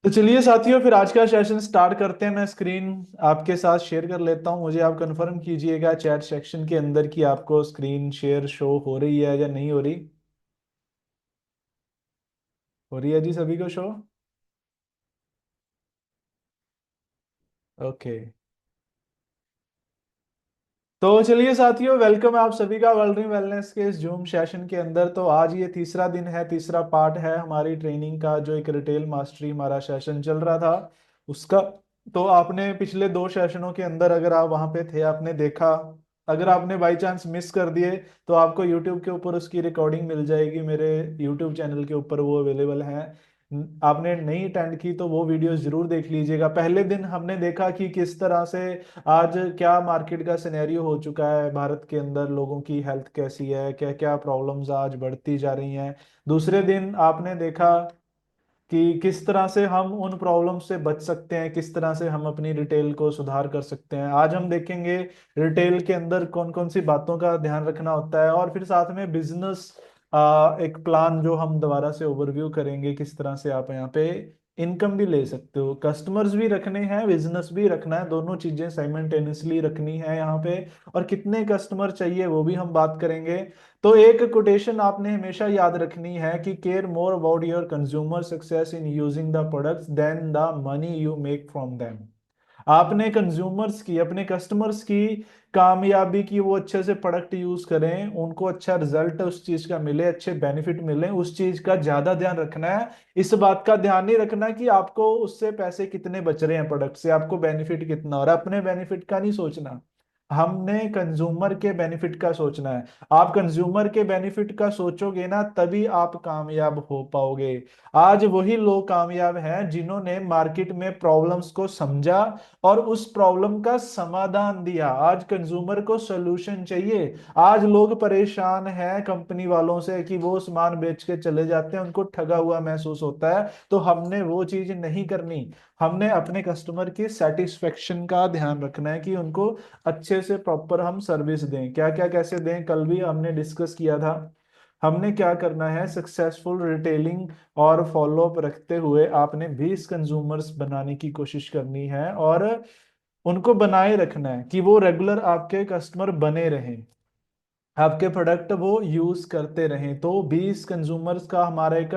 तो चलिए साथियों, फिर आज का सेशन स्टार्ट करते हैं। मैं स्क्रीन आपके साथ शेयर कर लेता हूं। मुझे आप कंफर्म कीजिएगा चैट सेक्शन के अंदर कि आपको स्क्रीन शेयर शो हो रही है या नहीं हो रही। हो रही है जी सभी को शो। ओके। तो चलिए साथियों, वेलकम है आप सभी का वर्ल्ड ड्रीम वेलनेस के इस जूम सेशन के अंदर। तो आज ये तीसरा दिन है, तीसरा पार्ट है हमारी ट्रेनिंग का, जो एक रिटेल मास्टरी हमारा सेशन चल रहा था उसका। तो आपने पिछले दो सेशनों के अंदर, अगर आप वहां पे थे, आपने देखा। अगर आपने बाई चांस मिस कर दिए तो आपको यूट्यूब के ऊपर उसकी रिकॉर्डिंग मिल जाएगी, मेरे यूट्यूब चैनल के ऊपर वो अवेलेबल है। आपने नहीं अटेंड की तो वो वीडियोस जरूर देख लीजिएगा। पहले दिन हमने देखा कि किस तरह से आज क्या मार्केट का सिनेरियो हो चुका है, भारत के अंदर लोगों की हेल्थ कैसी है, क्या क्या प्रॉब्लम्स आज बढ़ती जा रही हैं। दूसरे दिन आपने देखा कि किस तरह से हम उन प्रॉब्लम से बच सकते हैं, किस तरह से हम अपनी रिटेल को सुधार कर सकते हैं। आज हम देखेंगे रिटेल के अंदर कौन कौन सी बातों का ध्यान रखना होता है, और फिर साथ में बिजनेस एक प्लान जो हम दोबारा से ओवरव्यू करेंगे, किस तरह से आप यहाँ पे इनकम भी ले सकते हो। कस्टमर्स भी रखने हैं, बिजनेस भी रखना है, दोनों चीजें साइमल्टेनियसली रखनी है यहाँ पे। और कितने कस्टमर चाहिए वो भी हम बात करेंगे। तो एक कोटेशन आपने हमेशा याद रखनी है कि care more about your consumer success in using the products then the money you make from them. आपने कंज्यूमर्स की, अपने कस्टमर्स की कामयाबी की, वो अच्छे से प्रोडक्ट यूज करें, उनको अच्छा रिजल्ट उस चीज का मिले, अच्छे बेनिफिट मिले, उस चीज का ज्यादा ध्यान रखना है। इस बात का ध्यान नहीं रखना कि आपको उससे पैसे कितने बच रहे हैं, प्रोडक्ट से आपको बेनिफिट कितना हो रहा है। अपने बेनिफिट का नहीं सोचना, हमने कंज्यूमर के बेनिफिट का सोचना है। आप कंज्यूमर के बेनिफिट का सोचोगे ना, तभी आप कामयाब हो पाओगे। आज वही लोग कामयाब हैं जिन्होंने मार्केट में प्रॉब्लम्स को समझा और उस प्रॉब्लम का समाधान दिया। आज कंज्यूमर को सोल्यूशन चाहिए। आज लोग परेशान हैं कंपनी वालों से कि वो सामान बेच के चले जाते हैं, उनको ठगा हुआ महसूस होता है। तो हमने वो चीज नहीं करनी। हमने अपने कस्टमर की सेटिस्फेक्शन का ध्यान रखना है कि उनको अच्छे से प्रॉपर हम सर्विस दें। क्या क्या कैसे दें, कल भी हमने डिस्कस किया था। हमने क्या करना है, सक्सेसफुल रिटेलिंग और फॉलोअप रखते हुए आपने 20 कंज्यूमर्स बनाने की कोशिश करनी है, और उनको बनाए रखना है कि वो रेगुलर आपके कस्टमर बने रहें, आपके प्रोडक्ट वो यूज करते रहें। तो 20 कंज्यूमर्स का हमारा एक,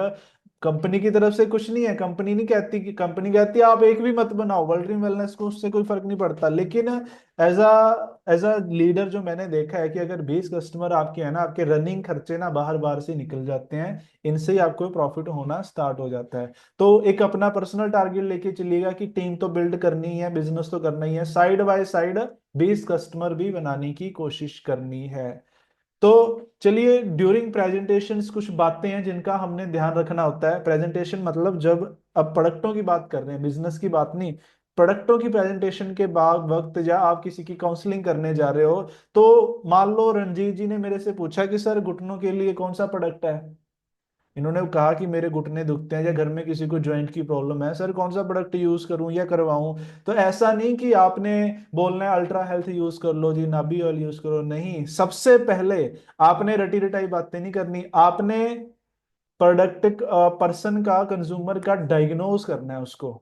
कंपनी की तरफ से कुछ नहीं है। कंपनी नहीं कहती, कि कंपनी कहती है आप एक भी मत बनाओ, वर्ल्ड ड्रीम वेलनेस को उससे कोई फर्क नहीं पड़ता। लेकिन एज अ लीडर जो मैंने देखा है कि अगर 20 कस्टमर आपके हैं ना, आपके रनिंग खर्चे ना बाहर बाहर से निकल जाते हैं, इनसे ही आपको प्रॉफिट होना स्टार्ट हो जाता है। तो एक अपना पर्सनल टारगेट लेके चलिएगा कि टीम तो बिल्ड करनी है, बिजनेस तो करना ही है, साइड बाय साइड 20 कस्टमर भी बनाने की कोशिश करनी है। तो चलिए, ड्यूरिंग प्रेजेंटेशंस कुछ बातें हैं जिनका हमने ध्यान रखना होता है। प्रेजेंटेशन मतलब जब, अब प्रोडक्टों की बात कर रहे हैं, बिजनेस की बात नहीं। प्रोडक्टों की प्रेजेंटेशन के बाद वक्त, या आप किसी की काउंसलिंग करने जा रहे हो, तो मान लो रणजीत जी ने मेरे से पूछा कि सर घुटनों के लिए कौन सा प्रोडक्ट है। इन्होंने कहा कि मेरे घुटने दुखते हैं, या घर में किसी को जॉइंट की प्रॉब्लम है, सर कौन सा प्रोडक्ट यूज करूं या करवाऊं। तो ऐसा नहीं कि आपने बोलना है अल्ट्रा हेल्थ यूज कर लो जी, नाभि ऑयल यूज करो, नहीं। सबसे पहले आपने रटी रटाई बातें नहीं करनी, आपने प्रोडक्ट पर्सन का, कंज्यूमर का डायग्नोज करना है उसको।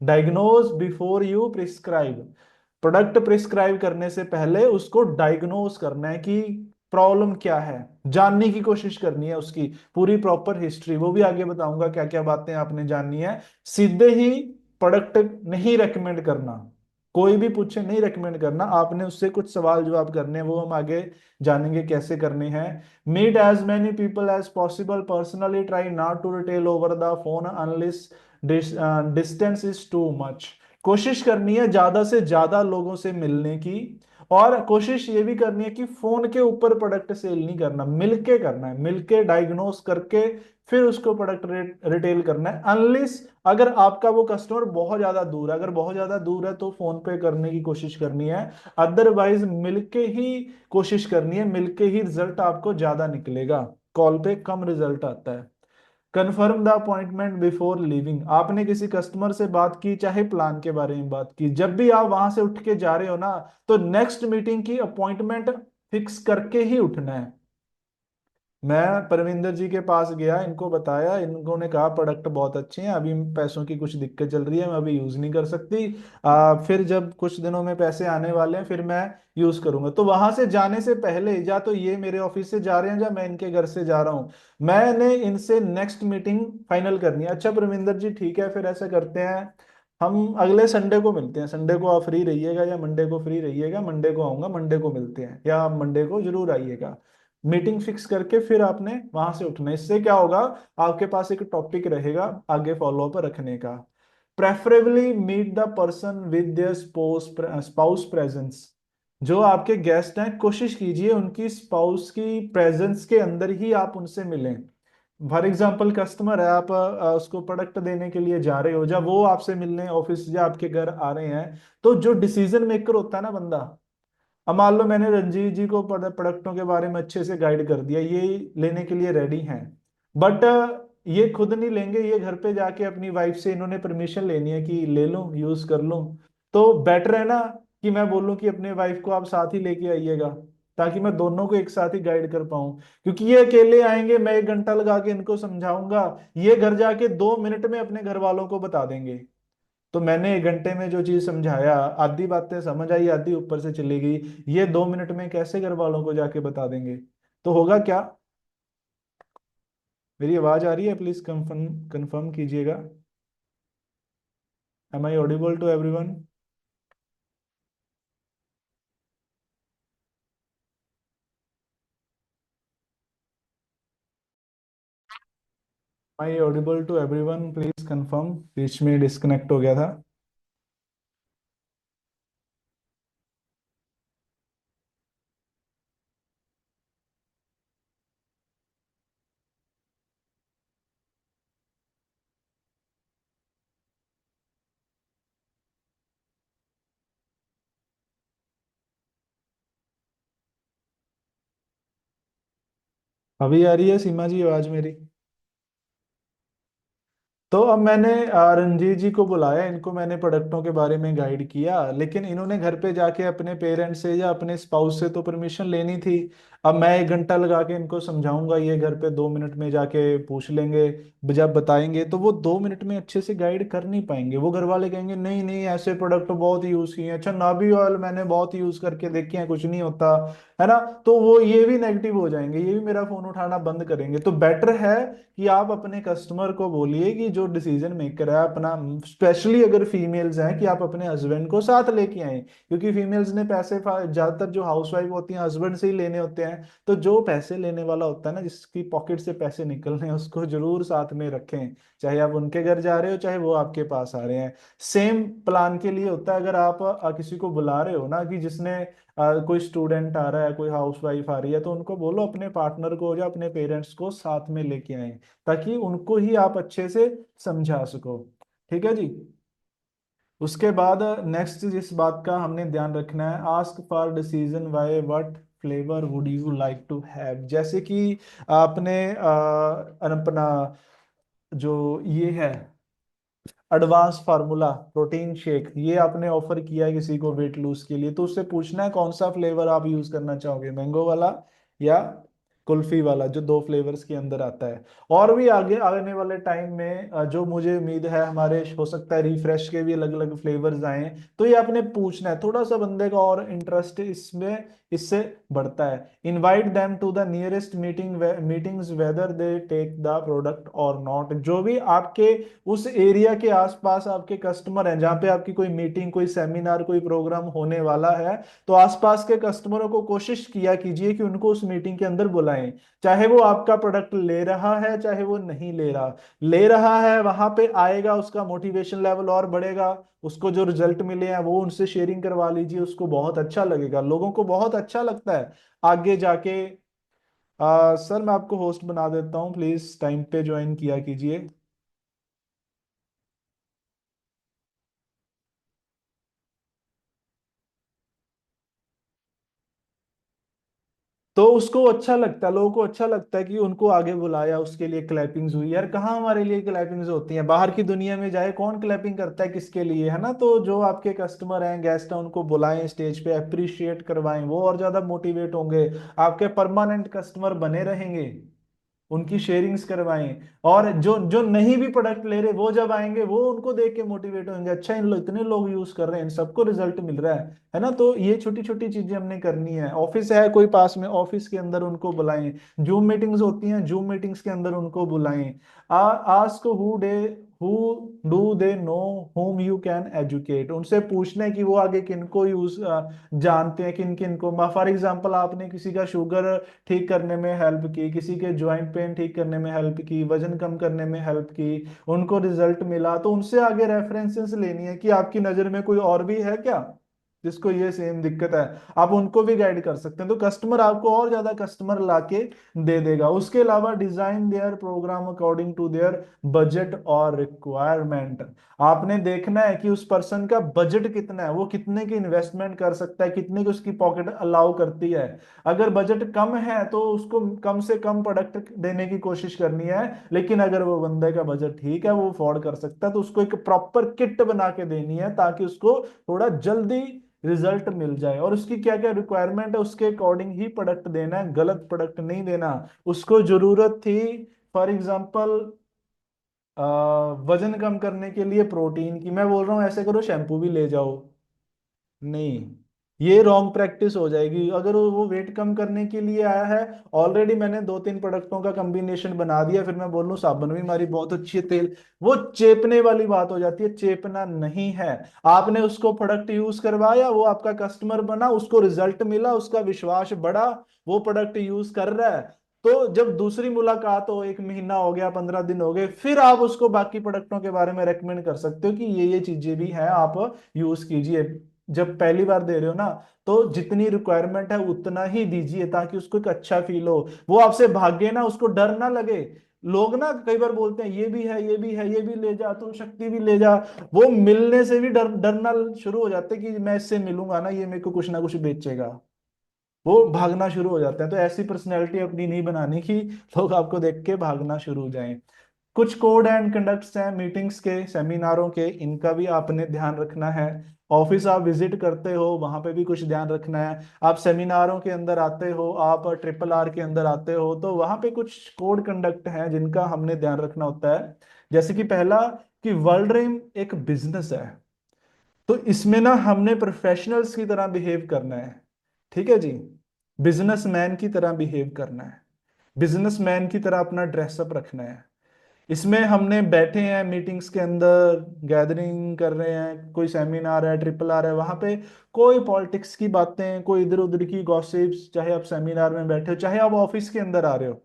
Diagnose before you prescribe. Product prescribe करने से पहले उसको डायग्नोज करना है कि प्रॉब्लम क्या है, जानने की कोशिश करनी है, उसकी पूरी प्रॉपर हिस्ट्री। वो भी आगे बताऊंगा क्या क्या बातें आपने जाननी है। सीधे ही प्रोडक्ट नहीं रेकमेंड करना, कोई भी पूछे नहीं रेकमेंड करना, आपने उससे कुछ सवाल जवाब करने हैं, वो हम आगे जानेंगे कैसे करने हैं। Meet as many people as possible personally, try not to retail over the phone unless distance is too much. कोशिश करनी है ज्यादा से ज्यादा लोगों से मिलने की, और कोशिश ये भी करनी है कि फोन के ऊपर प्रोडक्ट सेल नहीं करना, मिलके करना है, मिलके डायग्नोस करके फिर उसको प्रोडक्ट रिटेल करना है। अनलिस, अगर आपका वो कस्टमर बहुत ज्यादा दूर है, अगर बहुत ज्यादा दूर है तो फोन पे करने की कोशिश करनी है। अदरवाइज मिलके ही कोशिश करनी है, मिलके ही रिजल्ट आपको ज्यादा निकलेगा, कॉल पे कम रिजल्ट आता है। Confirm the appointment before leaving. आपने किसी कस्टमर से बात की, चाहे प्लान के बारे में बात की, जब भी आप वहां से उठ के जा रहे हो ना, तो नेक्स्ट मीटिंग की अपॉइंटमेंट फिक्स करके ही उठना है। मैं परविंदर जी के पास गया, इनको बताया, इन्होंने ने कहा प्रोडक्ट बहुत अच्छे हैं, अभी पैसों की कुछ दिक्कत चल रही है, मैं अभी यूज नहीं कर सकती। फिर जब कुछ दिनों में पैसे आने वाले हैं फिर मैं यूज करूंगा। तो वहां से जाने से पहले, या तो ये मेरे ऑफिस से जा रहे हैं या मैं इनके घर से जा रहा हूँ, मैंने इनसे नेक्स्ट मीटिंग फाइनल करनी है। अच्छा परविंदर जी ठीक है, फिर ऐसा करते हैं, हम अगले संडे को मिलते हैं। संडे को आप फ्री रहिएगा या मंडे को फ्री रहिएगा? मंडे को आऊंगा, मंडे को मिलते हैं, या आप मंडे को जरूर आइएगा। मीटिंग फिक्स करके फिर आपने वहां से उठना है। इससे क्या होगा, आपके पास एक टॉपिक रहेगा आगे फॉलो अप रखने का। Preferably meet the person with their spouse presence. जो आपके गेस्ट हैं, कोशिश कीजिए उनकी स्पाउस की प्रेजेंस के अंदर ही आप उनसे मिलें। फॉर एग्जाम्पल कस्टमर है, आप उसको प्रोडक्ट देने के लिए जा रहे हो, जब वो आपसे मिलने ऑफिस या आपके घर आ रहे हैं, तो जो डिसीजन मेकर होता है ना बंदा, अब मान लो मैंने रंजीत जी को प्रोडक्टों के बारे में अच्छे से गाइड कर दिया, ये लेने के लिए रेडी हैं, बट ये खुद नहीं लेंगे, ये घर पे जाके अपनी वाइफ से इन्होंने परमिशन लेनी है कि ले लूं, यूज कर लूं। तो बेटर है ना कि मैं बोलूं कि अपने वाइफ को आप साथ ही लेके आइएगा, ताकि मैं दोनों को एक साथ ही गाइड कर पाऊं। क्योंकि ये अकेले आएंगे, मैं 1 घंटा लगा के इनको समझाऊंगा, ये घर जाके 2 मिनट में अपने घर वालों को बता देंगे। तो मैंने 1 घंटे में जो चीज समझाया, आधी बातें समझ आई, आधी ऊपर से चली गई, ये 2 मिनट में कैसे घर वालों को जाके बता देंगे? तो होगा क्या? मेरी आवाज आ रही है? प्लीज कंफर्म कंफर्म कीजिएगा। Am I audible to everyone? I audible to everyone? Please confirm, बीच में डिस्कनेक्ट हो गया था। अभी आ रही है सीमा जी आवाज मेरी? तो अब मैंने रंजीत जी को बुलाया, इनको मैंने प्रोडक्टों के बारे में गाइड किया, लेकिन इन्होंने घर पे जाके अपने पेरेंट्स से या अपने स्पाउस से तो परमिशन लेनी थी। अब मैं 1 घंटा लगा के इनको समझाऊंगा, ये घर पे 2 मिनट में जाके पूछ लेंगे। जब बताएंगे तो वो 2 मिनट में अच्छे से गाइड कर नहीं पाएंगे। वो घर वाले कहेंगे नहीं नहीं, ऐसे प्रोडक्ट बहुत यूज किए हैं, अच्छा नाभि ऑयल मैंने बहुत यूज करके देखे हैं, कुछ नहीं होता, है ना? तो वो ये भी नेगेटिव हो जाएंगे, ये भी मेरा फोन उठाना बंद करेंगे। तो बेटर है कि आप अपने कस्टमर को बोलिए कि जो डिसीजन मेकर है अपना, स्पेशली अगर फीमेल्स हैं, कि आप अपने हस्बैंड को साथ लेके आए। क्योंकि फीमेल्स ने पैसे ज्यादातर जो हाउसवाइफ होती हैं हस्बैंड से ही लेने होते हैं। तो जो पैसे लेने वाला होता है ना, जिसकी पॉकेट से पैसे निकलने हैं, उसको जरूर साथ में रखें। चाहे आप उनके घर जा रहे हो, चाहे वो आपके पास आ रहे हैं। सेम प्लान के लिए होता है, अगर आप किसी को बुला रहे हो ना, कि जिसने कोई स्टूडेंट आ रहा है, कोई हाउसवाइफ आ रही है, तो उनको बोलो अपने पार्टनर को या अपने पेरेंट्स को साथ में लेके आए, ताकि उनको ही आप अच्छे से समझा सको। ठीक है जी। उसके बाद नेक्स्ट जिस बात का हमने ध्यान रखना है, ask for decision why, what flavour would you like to have. जैसे कि आपने अपना जो ये है एडवांस फार्मूला प्रोटीन शेक, ये आपने ऑफर किया है किसी को वेट लूज के लिए, तो उससे पूछना है कौन सा फ्लेवर आप यूज करना चाहोगे, मैंगो वाला या कुल्फी वाला, जो 2 फ्लेवर्स के अंदर आता है। और भी आगे आने वाले टाइम में जो मुझे उम्मीद है, हमारे हो सकता है रिफ्रेश के भी अलग अलग फ्लेवर्स आए। तो ये आपने पूछना है, थोड़ा सा बंदे का और इंटरेस्ट इसमें इससे बढ़ता है। Invite them to the nearest meetings whether they take the product और नॉट। जो भी आपके उस एरिया के आसपास आपके कस्टमर हैं, जहां पे आपकी कोई मीटिंग, कोई सेमिनार, कोई प्रोग्राम होने वाला है, तो आसपास के कस्टमरों को कोशिश किया कीजिए कि उनको उस मीटिंग के अंदर बुलाएं। चाहे वो आपका प्रोडक्ट ले रहा है, चाहे वो नहीं ले रहा, ले रहा है वहां पे आएगा, उसका मोटिवेशन लेवल और बढ़ेगा, उसको जो रिजल्ट मिले हैं वो उनसे शेयरिंग करवा लीजिए, उसको बहुत अच्छा लगेगा, लोगों को बहुत अच्छा लगता है आगे जाके। सर मैं आपको होस्ट बना देता हूँ, प्लीज टाइम पे ज्वाइन किया कीजिए। तो उसको अच्छा लगता है, लोगों को अच्छा लगता है कि उनको आगे बुलाया, उसके लिए क्लैपिंग्स हुई। यार कहाँ हमारे लिए क्लैपिंग्स होती हैं? बाहर की दुनिया में जाए कौन क्लैपिंग करता है किसके लिए, है ना? तो जो आपके कस्टमर हैं, गेस्ट हैं, उनको बुलाएं स्टेज पे, अप्रिशिएट करवाएं, वो और ज्यादा मोटिवेट होंगे, आपके परमानेंट कस्टमर बने रहेंगे। उनकी शेयरिंग्स करवाएं। और जो जो नहीं भी प्रोडक्ट ले रहे वो जब आएंगे वो उनको देख के मोटिवेट होंगे, अच्छा इन लोग इतने लोग यूज कर रहे हैं, इन सबको रिजल्ट मिल रहा है ना। तो ये छोटी छोटी चीजें हमने करनी है। ऑफिस है कोई पास में, ऑफिस के अंदर उनको बुलाएं। जूम मीटिंग्स होती हैं, जूम मीटिंग्स के अंदर उनको बुलाएं। Ask who do they know whom you can educate, उनसे पूछना है कि वो आगे किनको यूज जानते हैं, किन किन को। फॉर एग्जांपल आपने किसी का शुगर ठीक करने में हेल्प की, किसी के ज्वाइंट पेन ठीक करने में हेल्प की, वजन कम करने में हेल्प की, उनको रिजल्ट मिला, तो उनसे आगे रेफरेंसेस लेनी है कि आपकी नजर में कोई और भी है क्या जिसको ये सेम दिक्कत है, आप उनको भी गाइड कर सकते हैं। तो कस्टमर आपको और ज्यादा कस्टमर लाके दे देगा। उसके अलावा design their program according to their budget और रिक्वायरमेंट। आपने देखना है कि उस पर्सन का बजट कितना है, वो कितने की इन्वेस्टमेंट कर सकता है, कितने की उसकी पॉकेट अलाउ करती है। अगर बजट कम है तो उसको कम से कम प्रोडक्ट देने की कोशिश करनी है। लेकिन अगर वो बंदे का बजट ठीक है, वो अफोर्ड कर सकता है, तो उसको एक प्रॉपर किट बना के देनी है ताकि उसको थोड़ा जल्दी रिजल्ट मिल जाए। और उसकी क्या क्या रिक्वायरमेंट है उसके अकॉर्डिंग ही प्रोडक्ट देना है, गलत प्रोडक्ट नहीं देना। उसको जरूरत थी फॉर एग्जाम्पल वजन कम करने के लिए प्रोटीन की, मैं बोल रहा हूँ ऐसे करो शैम्पू भी ले जाओ, नहीं, ये रॉन्ग प्रैक्टिस हो जाएगी। अगर वो वेट कम करने के लिए आया है, ऑलरेडी मैंने दो तीन प्रोडक्टों का कॉम्बिनेशन बना दिया, फिर मैं बोलूं साबुन भी हमारी बहुत अच्छी है, तेल, वो चेपने वाली बात हो जाती है। चेपना नहीं है। आपने उसको प्रोडक्ट यूज करवाया, वो आपका कस्टमर बना, उसको रिजल्ट मिला, उसका विश्वास बढ़ा, वो प्रोडक्ट यूज कर रहा है। तो जब दूसरी मुलाकात हो, एक महीना हो गया, 15 दिन हो गए, फिर आप उसको बाकी प्रोडक्टों के बारे में रेकमेंड कर सकते हो कि ये चीजें भी हैं, आप यूज कीजिए। जब पहली बार दे रहे हो ना, तो जितनी रिक्वायरमेंट है उतना ही दीजिए ताकि उसको एक अच्छा फील हो, वो आपसे भागे ना, उसको डर ना लगे। लोग ना कई बार बोलते हैं ये भी है, ये भी है, ये भी ले जा, तू शक्ति भी ले जा, वो मिलने से भी डरना शुरू हो जाते हैं कि मैं इससे मिलूंगा ना, ये मेरे को कुछ ना कुछ बेचेगा, वो भागना शुरू हो जाते हैं। तो ऐसी पर्सनैलिटी अपनी नहीं बनानी कि लोग आपको देख के भागना शुरू हो जाएं। कुछ कोड एंड कंडक्ट्स हैं मीटिंग्स के, सेमिनारों के, इनका भी आपने ध्यान रखना है। ऑफिस आप विजिट करते हो, वहां पे भी कुछ ध्यान रखना है। आप सेमिनारों के अंदर आते हो, आप ट्रिपल आर के अंदर आते हो, तो वहां पे कुछ कोड कंडक्ट हैं जिनका हमने ध्यान रखना होता है। जैसे कि पहला, कि वर्ल्ड ड्रीम एक बिजनेस है, तो इसमें ना हमने प्रोफेशनल्स की तरह बिहेव करना है। ठीक है जी, बिजनेसमैन की तरह बिहेव करना है, बिजनेसमैन की तरह अपना ड्रेसअप रखना है। इसमें हमने बैठे हैं मीटिंग्स के अंदर, गैदरिंग कर रहे हैं, कोई सेमिनार है, ट्रिपल आर है, वहां पे कोई पॉलिटिक्स की बातें, कोई इधर उधर की गॉसिप्स, चाहे आप सेमिनार में बैठे हो, चाहे आप ऑफिस के अंदर आ रहे हो,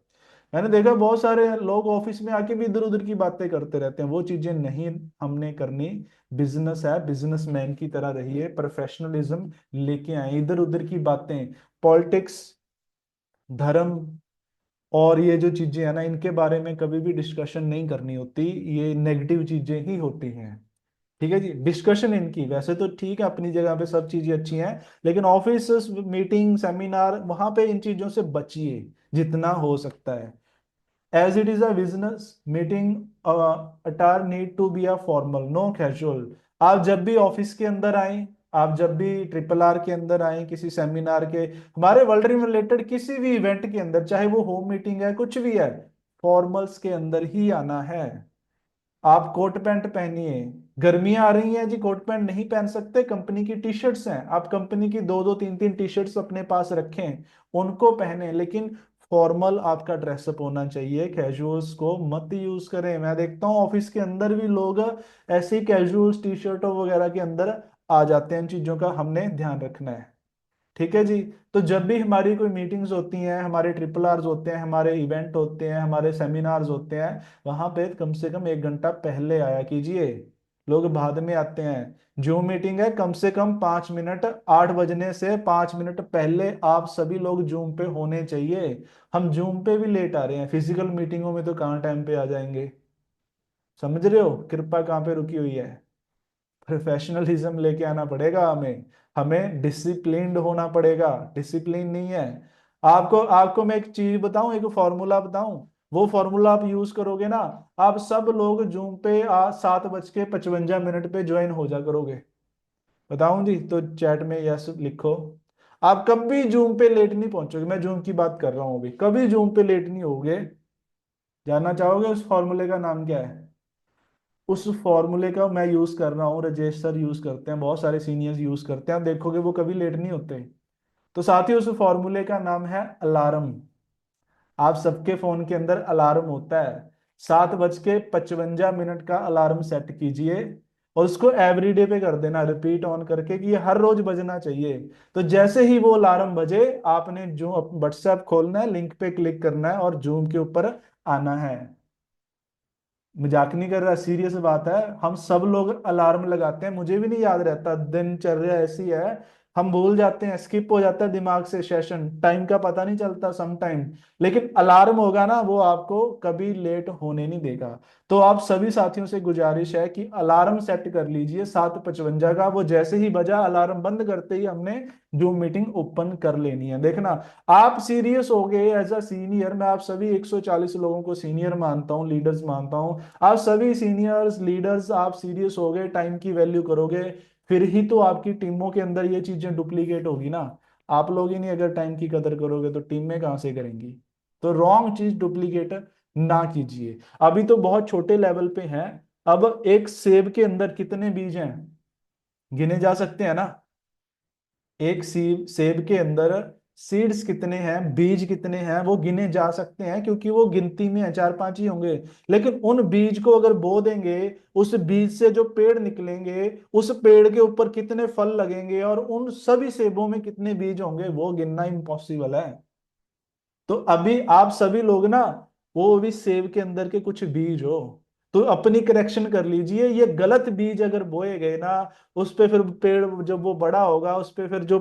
मैंने देखा बहुत सारे लोग ऑफिस में आके भी इधर उधर की बातें करते रहते हैं, वो चीजें नहीं हमने करनी। बिजनेस है, बिजनेसमैन की तरह रहिए, प्रोफेशनलिज्म लेके आए। इधर उधर की बातें, पॉलिटिक्स, धर्म और ये जो चीजें है ना, इनके बारे में कभी भी डिस्कशन नहीं करनी होती, ये नेगेटिव चीजें ही होती हैं। ठीक है जी, डिस्कशन इनकी वैसे तो ठीक है, अपनी जगह पे सब चीजें अच्छी हैं, लेकिन ऑफिस मीटिंग सेमिनार वहां पे इन चीजों से बचिए जितना हो सकता है। As it is a business meeting, attire need to be a formal, no casual. आप जब भी ऑफिस के अंदर आए, आप जब भी ट्रिपल आर के अंदर आए, किसी सेमिनार के, हमारे वर्ल्ड रिलेटेड किसी भी इवेंट के अंदर, चाहे वो होम मीटिंग है, कुछ भी है, फॉर्मल्स के अंदर ही आना है। आप कोट पैंट पहनिए। गर्मियां आ रही हैं जी, कोट पैंट नहीं पहन सकते, कंपनी की टी शर्ट्स हैं, आप कंपनी की दो दो तीन तीन टी शर्ट्स अपने पास रखें, उनको पहने, लेकिन फॉर्मल आपका ड्रेसअप होना चाहिए। कैजुअल्स को मत यूज करें। मैं देखता हूँ ऑफिस के अंदर भी लोग ऐसे ही कैजुअल्स टी शर्टों वगैरह के अंदर आ जाते हैं। इन चीजों का हमने ध्यान रखना है। ठीक है जी। तो जब भी हमारी कोई मीटिंग्स होती हैं, हमारे ट्रिपल आर्स होते हैं, हमारे इवेंट होते हैं, हमारे सेमिनार्स होते हैं, वहां पे कम से कम 1 घंटा पहले आया कीजिए। लोग बाद में आते हैं। जूम मीटिंग है, कम से कम 5 मिनट, 8 बजने से 5 मिनट पहले आप सभी लोग जूम पे होने चाहिए। हम जूम पे भी लेट आ रहे हैं, फिजिकल मीटिंगों में तो कहाँ टाइम पे आ जाएंगे। समझ रहे हो कृपा कहाँ पे रुकी हुई है। प्रोफेशनलिज्म लेके आना पड़ेगा हमें, हमें डिसिप्लिन्ड होना पड़ेगा। डिसिप्लिन नहीं है। आपको आपको मैं एक चीज बताऊं, एक फॉर्मूला बताऊं, वो फॉर्मूला आप यूज करोगे ना, आप सब लोग जूम पे 7:55 पे ज्वाइन हो जा करोगे। बताऊं जी, तो चैट में यस लिखो। आप कभी जूम पे लेट नहीं पहुंचोगे, मैं जूम की बात कर रहा हूं अभी, कभी जूम पे लेट नहीं होगे। जानना चाहोगे उस फॉर्मूले का नाम क्या है? उस फॉर्मूले का मैं यूज कर रहा हूँ, राजेश सर यूज करते हैं, बहुत सारे सीनियर्स यूज करते हैं, आप देखोगे वो कभी लेट नहीं होते। तो साथियों उस फॉर्मूले का नाम है अलार्म। आप सबके फोन के अंदर अलार्म होता है, 7:55 का अलार्म सेट कीजिए और उसको एवरीडे पे कर देना, रिपीट ऑन करके कि ये हर रोज बजना चाहिए। तो जैसे ही वो अलार्म बजे, आपने जो व्हाट्सएप खोलना है, लिंक पे क्लिक करना है और जूम के ऊपर आना है। मजाक नहीं कर रहा, सीरियस बात है। हम सब लोग अलार्म लगाते हैं, मुझे भी नहीं याद रहता, दिनचर्या ऐसी है, हम भूल जाते हैं, स्किप हो जाता है दिमाग से सेशन, टाइम का पता नहीं चलता सम टाइम। लेकिन अलार्म होगा ना, वो आपको कभी लेट होने नहीं देगा। तो आप सभी साथियों से गुजारिश है कि अलार्म सेट कर लीजिए 7:55 का, वो जैसे ही बजा अलार्म बंद करते ही हमने जो मीटिंग ओपन कर लेनी है। देखना, आप सीरियस हो गए एज अ सीनियर, मैं आप सभी 140 लोगों को सीनियर मानता हूँ, लीडर्स मानता हूँ, आप सभी सीनियर्स लीडर्स आप सीरियस हो गए, टाइम की वैल्यू करोगे, फिर ही तो आपकी टीमों के अंदर ये चीजें डुप्लीकेट होगी ना। आप लोग ही नहीं अगर टाइम की कदर करोगे तो टीम में कहां से करेंगी? तो रॉन्ग चीज डुप्लीकेट ना कीजिए। अभी तो बहुत छोटे लेवल पे हैं। अब एक सेब के अंदर कितने बीज हैं, गिने जा सकते हैं ना? एक सेब सेब के अंदर सीड्स कितने हैं, बीज कितने हैं, वो गिने जा सकते हैं, क्योंकि वो गिनती में है, 4-5 ही होंगे। लेकिन उन बीज को अगर बो देंगे, उस बीज से जो पेड़ निकलेंगे, उस पेड़ के ऊपर कितने फल लगेंगे और उन सभी सेबों में कितने बीज होंगे, वो गिनना इम्पॉसिबल है। तो अभी आप सभी लोग ना, वो भी सेब के अंदर के कुछ बीज हो, तो अपनी करेक्शन कर लीजिए। ये गलत बीज अगर बोए गए ना, उस पे फिर पेड़ जब वो बड़ा होगा, उस पे फिर जो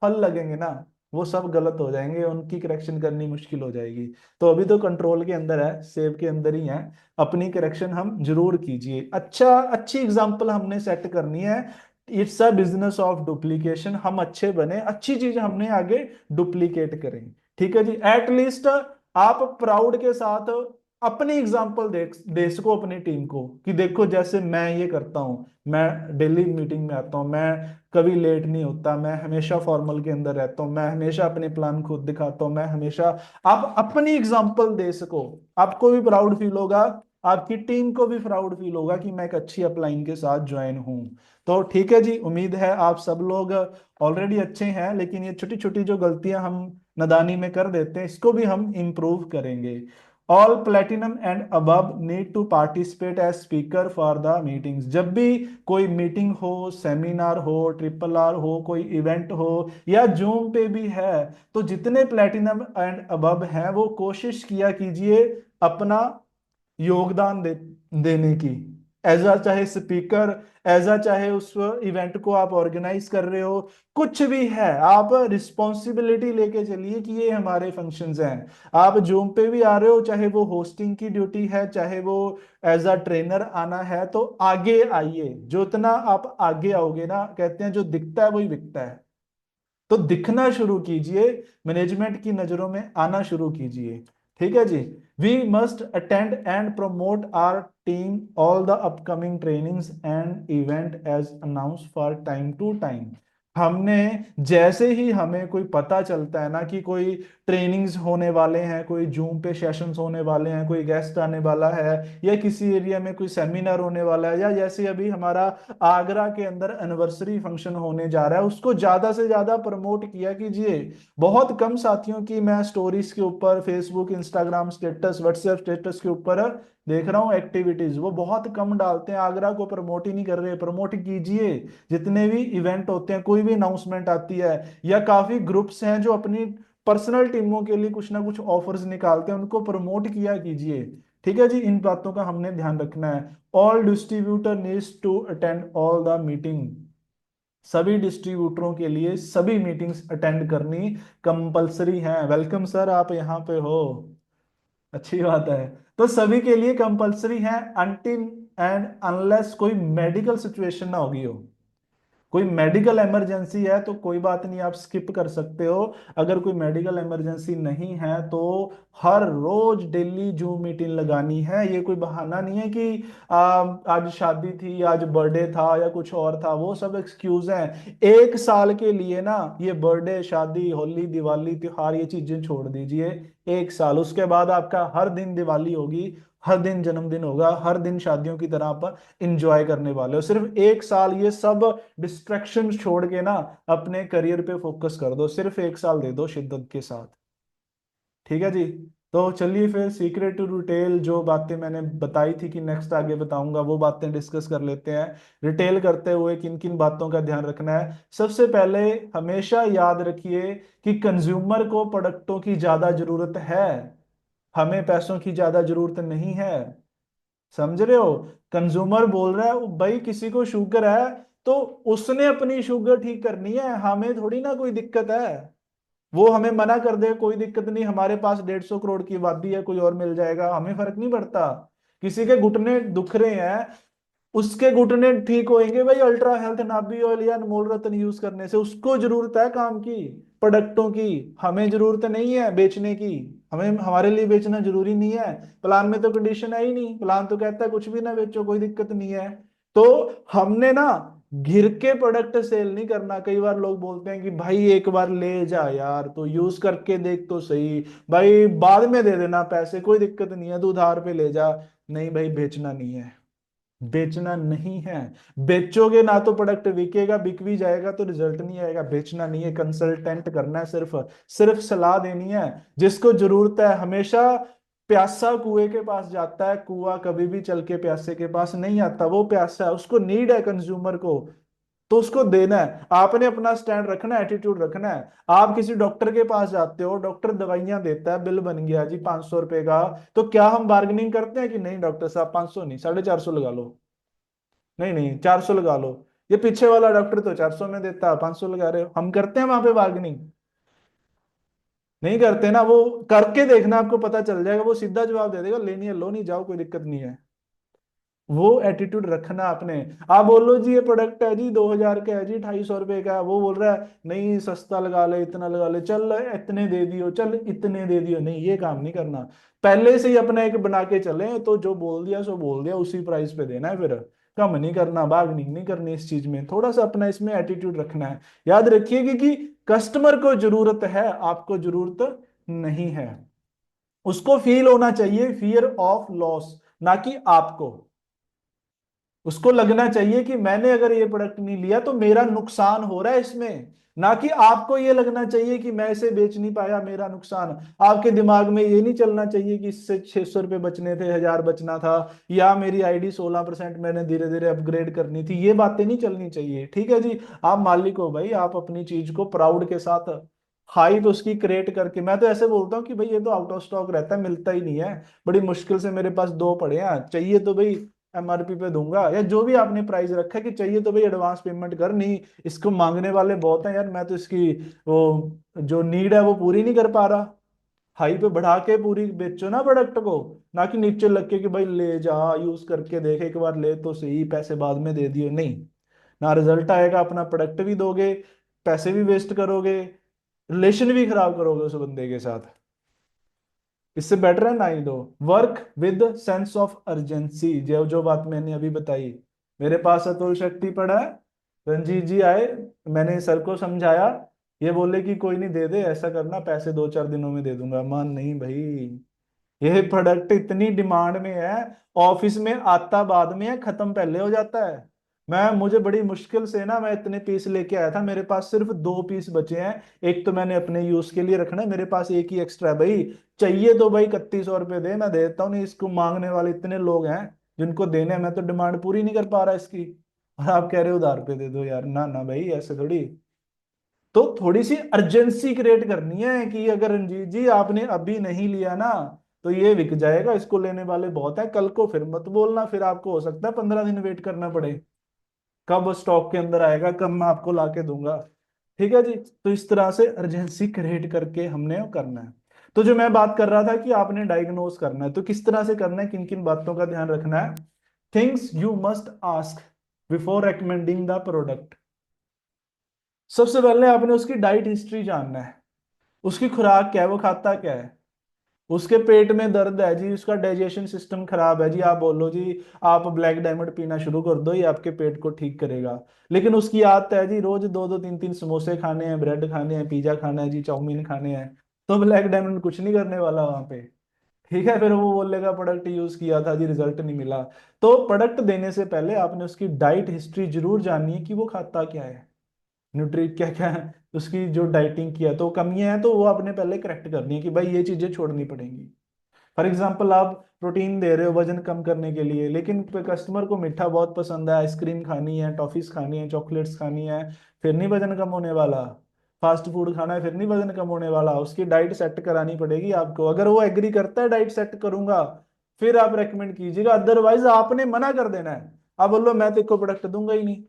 फल लगेंगे ना, वो सब गलत हो जाएंगे, उनकी करेक्शन करनी मुश्किल हो जाएगी। तो अभी तो कंट्रोल के अंदर है, सेब के अंदर ही है, अपनी करेक्शन हम जरूर कीजिए। अच्छी एग्जांपल हमने सेट करनी है। It's a business of duplication, हम अच्छे बने, अच्छी चीज हमने आगे डुप्लीकेट करें। ठीक है जी, एटलीस्ट आप प्राउड के साथ अपनी एग्जांपल दे सको अपनी टीम को कि देखो जैसे मैं ये करता हूं, मैं डेली मीटिंग में आता हूं, मैं कभी लेट नहीं होता, मैं हमेशा फॉर्मल के अंदर रहता हूँ, मैं हमेशा अपने प्लान खुद दिखाता हूँ, मैं हमेशा, आप अपनी एग्जांपल दे सको, आपको भी प्राउड फील होगा, आपकी टीम को भी प्राउड फील होगा कि मैं एक अच्छी अपलाइन के साथ ज्वाइन हूँ। तो ठीक है जी, उम्मीद है आप सब लोग ऑलरेडी अच्छे हैं, लेकिन ये छोटी छोटी जो गलतियां हम नादानी में कर देते हैं, इसको भी हम इम्प्रूव करेंगे। All platinum and above need to participate as speaker for the meetings. जब भी कोई मीटिंग हो, सेमिनार हो, ट्रिपल आर हो, कोई इवेंट हो, या जूम पे भी है, तो जितने प्लेटिनम एंड अबव हैं वो कोशिश किया कीजिए अपना योगदान देने की, एज अ चाहे स्पीकर, एज अ चाहे उस इवेंट को आप ऑर्गेनाइज कर रहे हो, कुछ भी है, आप रिस्पॉन्सिबिलिटी लेके चलिए कि ये हमारे फंक्शंस हैं। आप जूम पे भी आ रहे हो, चाहे वो होस्टिंग की ड्यूटी है, चाहे वो एज अ ट्रेनर आना है, तो आगे आइए। जो इतना आप आगे आओगे ना, कहते हैं जो दिखता है वही बिकता है, तो दिखना शुरू कीजिए, मैनेजमेंट की नजरों में आना शुरू कीजिए। ठीक है जी। We must attend and promote our team all the upcoming trainings and event as announce for time to time. हमने, जैसे ही हमें कोई पता चलता है ना कि कोई ट्रेनिंग्स होने वाले हैं, कोई जूम पे सेशंस होने वाले हैं, कोई गेस्ट आने वाला है, या किसी एरिया में कोई सेमिनार होने वाला है, या जैसे अभी हमारा आगरा के अंदर एनिवर्सरी फंक्शन होने जा रहा है, उसको ज्यादा से ज्यादा प्रमोट किया कीजिए। बहुत कम साथियों की मैं स्टोरीज के ऊपर, Facebook, Instagram status, WhatsApp status के ऊपर देख रहा हूँ एक्टिविटीज, वो बहुत कम डालते हैं, आगरा को प्रमोट ही नहीं कर रहे। प्रमोट कीजिए, जितने भी इवेंट होते हैं, कोई भी अनाउंसमेंट आती है, या काफी ग्रुप्स हैं जो अपनी पर्सनल टीमों के लिए कुछ ना कुछ ऑफर्स निकालते हैं, उनको प्रमोट किया कीजिए। ठीक है जी, इन बातों का हमने ध्यान रखना है। All distributor needs to attend all the meeting. सभी डिस्ट्रीब्यूटरों के लिए सभी मीटिंग्स अटेंड करनी कंपलसरी है। वेलकम सर, आप यहाँ पे हो, अच्छी बात है। तो सभी के लिए कंपलसरी है, अनटिल एंड अनलेस कोई मेडिकल सिचुएशन ना होगी हो। कोई मेडिकल इमरजेंसी है तो कोई बात नहीं, आप स्किप कर सकते हो। अगर कोई मेडिकल इमरजेंसी नहीं है तो हर रोज डेली जूम मीटिंग लगानी है। ये कोई बहाना नहीं है कि आज शादी थी, आज बर्थडे था या कुछ और था, वो सब एक्सक्यूज हैं। एक साल के लिए ना ये बर्थडे, शादी, होली, दिवाली, त्योहार, ये चीजें छोड़ दीजिए। एक साल, उसके बाद आपका हर दिन दिवाली होगी, हर दिन जन्मदिन होगा, हर दिन शादियों की तरह आप इंजॉय करने वाले हो। सिर्फ एक साल ये सब डिस्ट्रैक्शन छोड़ के ना अपने करियर पे फोकस कर दो, सिर्फ एक साल दे दो शिद्दत के साथ। ठीक है जी। तो चलिए फिर सीक्रेट टू रिटेल, जो बातें मैंने बताई थी कि नेक्स्ट आगे बताऊंगा, वो बातें डिस्कस कर लेते हैं। रिटेल करते हुए किन किन बातों का ध्यान रखना है। सबसे पहले हमेशा याद रखिए कि कंज्यूमर को प्रोडक्टों की ज्यादा जरूरत है, हमें पैसों की ज्यादा जरूरत नहीं है। समझ रहे हो? कंज्यूमर बोल रहा है भाई किसी को शुगर है तो उसने अपनी शुगर ठीक करनी है, हमें थोड़ी ना कोई दिक्कत है। वो हमें मना कर दे कोई दिक्कत नहीं, हमारे पास 150 करोड़ की आबादी है, कोई और मिल जाएगा, हमें फर्क नहीं पड़ता। किसी के घुटने दुख रहे हैं, उसके घुटने ठीक होंगे भाई अल्ट्रा हेल्थ नाभि ऑयल या अनमोल रत्न यूज करने से। उसको जरूरत है काम की, प्रोडक्टों की, हमें जरूरत नहीं है बेचने की। हमें, हमारे लिए बेचना जरूरी नहीं है। प्लान में तो कंडीशन है ही नहीं, प्लान तो कहता है कुछ भी ना बेचो, कोई दिक्कत नहीं है। तो हमने ना घिर के प्रोडक्ट सेल नहीं करना। कई बार लोग बोलते हैं कि भाई एक बार ले जा यार, तो यूज करके देख तो सही, भाई बाद में दे देना पैसे, कोई दिक्कत नहीं है, तू उधार पे ले जा। नहीं भाई, बेचना नहीं है, बेचना नहीं है। बेचोगे ना तो प्रोडक्ट बिकेगा, बिक भी जाएगा तो रिजल्ट नहीं आएगा। बेचना नहीं है, कंसल्टेंट करना है, सिर्फ सिर्फ सलाह देनी है। जिसको जरूरत है, हमेशा प्यासा कुएं के पास जाता है, कुआं कभी भी चल के प्यासे के पास नहीं आता। वो प्यासा है, उसको नीड है कंज्यूमर को, तो उसको देना है। आपने अपना स्टैंड रखना है, एटीट्यूड रखना है। आप किसी डॉक्टर के पास जाते हो, डॉक्टर दवाइयां देता है, बिल बन गया जी 500 रुपए का, तो क्या हम बार्गेनिंग करते हैं कि नहीं डॉक्टर साहब 500 नहीं 450 लगा लो? नहीं नहीं, 400 लगा लो। ये पीछे वाला डॉक्टर तो 400 में देता है, 500 लगा रहे हो। हम करते हैं वहां पे बार्गेनिंग? नहीं करते ना। वो करके देखना, आपको पता चल जाएगा। वो सीधा जवाब दे देगा, लेनी है लो, नहीं जाओ, कोई दिक्कत नहीं है। वो एटीट्यूड रखना आपने। आप बोलो जी ये प्रोडक्ट है जी 2000 का है जी 250 रुपए का है, वो बोल रहा है नहीं सस्ता लगा ले, इतना लगा ले, चल इतने दे दियो, चल इतने दे दियो। नहीं, ये काम नहीं करना। पहले से ही अपना एक बना के चले, तो जो बोल दिया सो बोल दिया, उसी प्राइस पे देना है फिर। कम नहीं करना, बार्गेनिंग नहीं करनी। इस चीज में थोड़ा सा अपना इसमें एटीट्यूड रखना है। याद रखिए कि कस्टमर को जरूरत है, आपको जरूरत नहीं है। उसको फील होना चाहिए फियर ऑफ लॉस, ना कि आपको। उसको लगना चाहिए कि मैंने अगर ये प्रोडक्ट नहीं लिया तो मेरा नुकसान हो रहा है इसमें, ना कि आपको ये लगना चाहिए कि मैं इसे बेच नहीं पाया, मेरा नुकसान। आपके दिमाग में ये नहीं चलना चाहिए कि इससे 600 रुपये बचने थे, 1000 बचना था, या मेरी आईडी 16% मैंने धीरे धीरे अपग्रेड करनी थी। ये बातें नहीं चलनी चाहिए। ठीक है जी। आप मालिक हो भाई, आप अपनी चीज को प्राउड के साथ हाइप उसकी क्रिएट करके, मैं तो ऐसे बोलता हूँ कि भाई ये तो आउट ऑफ स्टॉक रहता है, मिलता ही नहीं है, बड़ी मुश्किल से मेरे पास दो पड़े हैं, चाहिए तो भाई एमआरपी पे दूंगा, या जो भी आपने प्राइस रखा है कि चाहिए तो भाई एडवांस पेमेंट कर। नहीं, इसको मांगने वाले बहुत हैं यार, मैं तो इसकी वो जो नीड है वो पूरी नहीं कर पा रहा। हाई पे बढ़ा के पूरी बेचो ना प्रोडक्ट को, ना कि नीचे लग के कि भाई ले जा, यूज करके देख एक बार, ले तो सही, पैसे बाद में दे दियो। नहीं, ना रिजल्ट आएगा, अपना प्रोडक्ट भी दोगे, पैसे भी वेस्ट करोगे, रिलेशन भी खराब करोगे उस बंदे के साथ। इससे बेटर है ना ही दो। Work with sense of urgency, जो जो बात मैंने अभी बताई। मेरे पास अतुल शक्ति पड़ा है, रंजीत जी आए, मैंने सर को समझाया, ये बोले कि कोई नहीं, दे दे, ऐसा करना, पैसे 2-4 दिनों में दे दूंगा। मान नहीं भाई, ये प्रोडक्ट इतनी डिमांड में है, ऑफिस में आता बाद में है, खत्म पहले हो जाता है। मैं, मुझे बड़ी मुश्किल से ना, मैं इतने पीस लेके आया था, मेरे पास सिर्फ 2 पीस बचे हैं। एक तो मैंने अपने यूज के लिए रखना है, मेरे पास एक ही एक्स्ट्रा है भाई। चाहिए तो भाई 3100 रुपये दे, मैं दे देता हूँ। नहीं, इसको मांगने वाले इतने लोग हैं जिनको देने हैं, मैं तो डिमांड पूरी नहीं कर पा रहा इसकी, और आप कह रहे हो उधार पे दे दो यार। ना ना भाई, ऐसे थोड़ी। तो थोड़ी सी अर्जेंसी क्रिएट करनी है कि अगर रंजीत जी आपने अभी नहीं लिया ना तो ये बिक जाएगा, इसको लेने वाले बहुत है, कल को फिर मत बोलना, फिर आपको हो सकता है 15 दिन वेट करना पड़े, कब स्टॉक के अंदर आएगा, कब मैं आपको ला के दूंगा। ठीक है जी। तो इस तरह से अर्जेंसी क्रिएट करके हमने वो करना है। तो जो मैं बात कर रहा था कि आपने डायग्नोस करना है, तो किस तरह से करना है, किन किन बातों का ध्यान रखना है। Things you must ask before recommending the product. सबसे पहले आपने उसकी डाइट हिस्ट्री जानना है, उसकी खुराक क्या है, वो खाता क्या है। उसके पेट में दर्द है जी, उसका डाइजेशन सिस्टम खराब है जी, आप बोलो जी आप ब्लैक डायमंड पीना शुरू कर दो, ये आपके पेट को ठीक करेगा। लेकिन उसकी आदत है जी रोज दो दो तीन तीन समोसे खाने हैं, ब्रेड खाने हैं, पिज्जा खाना है जी, चाउमीन खाने हैं, तो ब्लैक डायमंड कुछ नहीं करने वाला वहां पे। ठीक है, फिर वो बोलेगा प्रोडक्ट यूज किया था जी, रिजल्ट नहीं मिला। तो प्रोडक्ट देने से पहले आपने उसकी डाइट हिस्ट्री जरूर जाननी है कि वो खाता क्या है, न्यूट्री क्या क्या है, उसकी जो डाइटिंग किया तो कमियां हैं तो वो आपने पहले करेक्ट करनी है कि भाई ये चीजें छोड़नी पड़ेंगी। फॉर एग्जाम्पल आप प्रोटीन दे रहे हो वजन कम करने के लिए, लेकिन कस्टमर को मीठा बहुत पसंद है, आइसक्रीम खानी है, टॉफीज खानी है, चॉकलेट्स खानी है, फिर नहीं वजन कम होने वाला। फास्ट फूड खाना है, फिर नहीं वजन कम होने वाला। उसकी डाइट सेट करानी पड़ेगी आपको। अगर वो एग्री करता है डाइट सेट करूंगा, फिर आप रेकमेंड कीजिएगा, अदरवाइज आपने मना कर देना है। आप बोलो मैं तेरे को प्रोडक्ट दूंगा ही नहीं।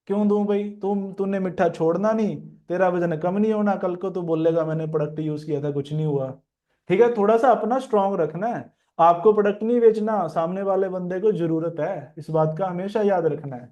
क्यों दूं भाई, तूने मीठा छोड़ना नहीं, तेरा वजन कम नहीं होना, कल को तू बोलेगा मैंने प्रोडक्ट यूज किया था कुछ नहीं हुआ। ठीक है, थोड़ा सा अपना स्ट्रांग रखना है। आपको प्रोडक्ट नहीं बेचना, सामने वाले बंदे को जरूरत है, इस बात का हमेशा याद रखना है।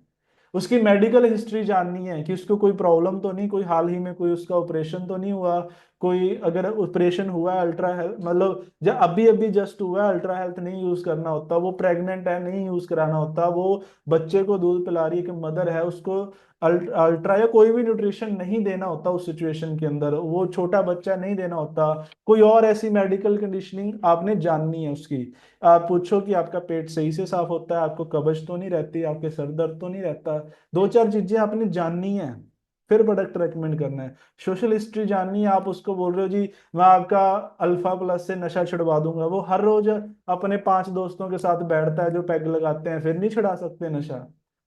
उसकी मेडिकल हिस्ट्री जाननी है कि उसको कोई प्रॉब्लम तो नहीं, कोई हाल ही में कोई उसका ऑपरेशन तो नहीं हुआ। कोई अगर ऑपरेशन हुआ है, अल्ट्रा हेल्थ मतलब जब अभी अभी जस्ट हुआ है, अल्ट्रा हेल्थ नहीं यूज करना होता। वो प्रेग्नेंट है, नहीं यूज कराना होता। वो बच्चे को दूध पिला रही है कि मदर है, उसको अल्ट्रा या कोई भी न्यूट्रिशन नहीं देना होता उस सिचुएशन के अंदर, वो छोटा बच्चा नहीं देना होता। कोई और ऐसी मेडिकल कंडीशनिंग आपने जाननी है उसकी। आप पूछो कि आपका पेट सही से साफ होता है, आपको कब्ज तो नहीं रहती, आपके सर दर्द तो नहीं रहता। दो चार चीजें आपने जाननी है, फिर प्रोडक्ट रेकमेंड करना है। सोशल हिस्ट्री जाननी है, आप उसको बोल रहे हो जी मैं आपका अल्फा प्लस से नशा छुड़वा दूंगा, वो हर रोज अपने 5 दोस्तों के साथ बैठता है जो पैग लगाते हैं, फिर नहीं छुड़ा सकते नशा।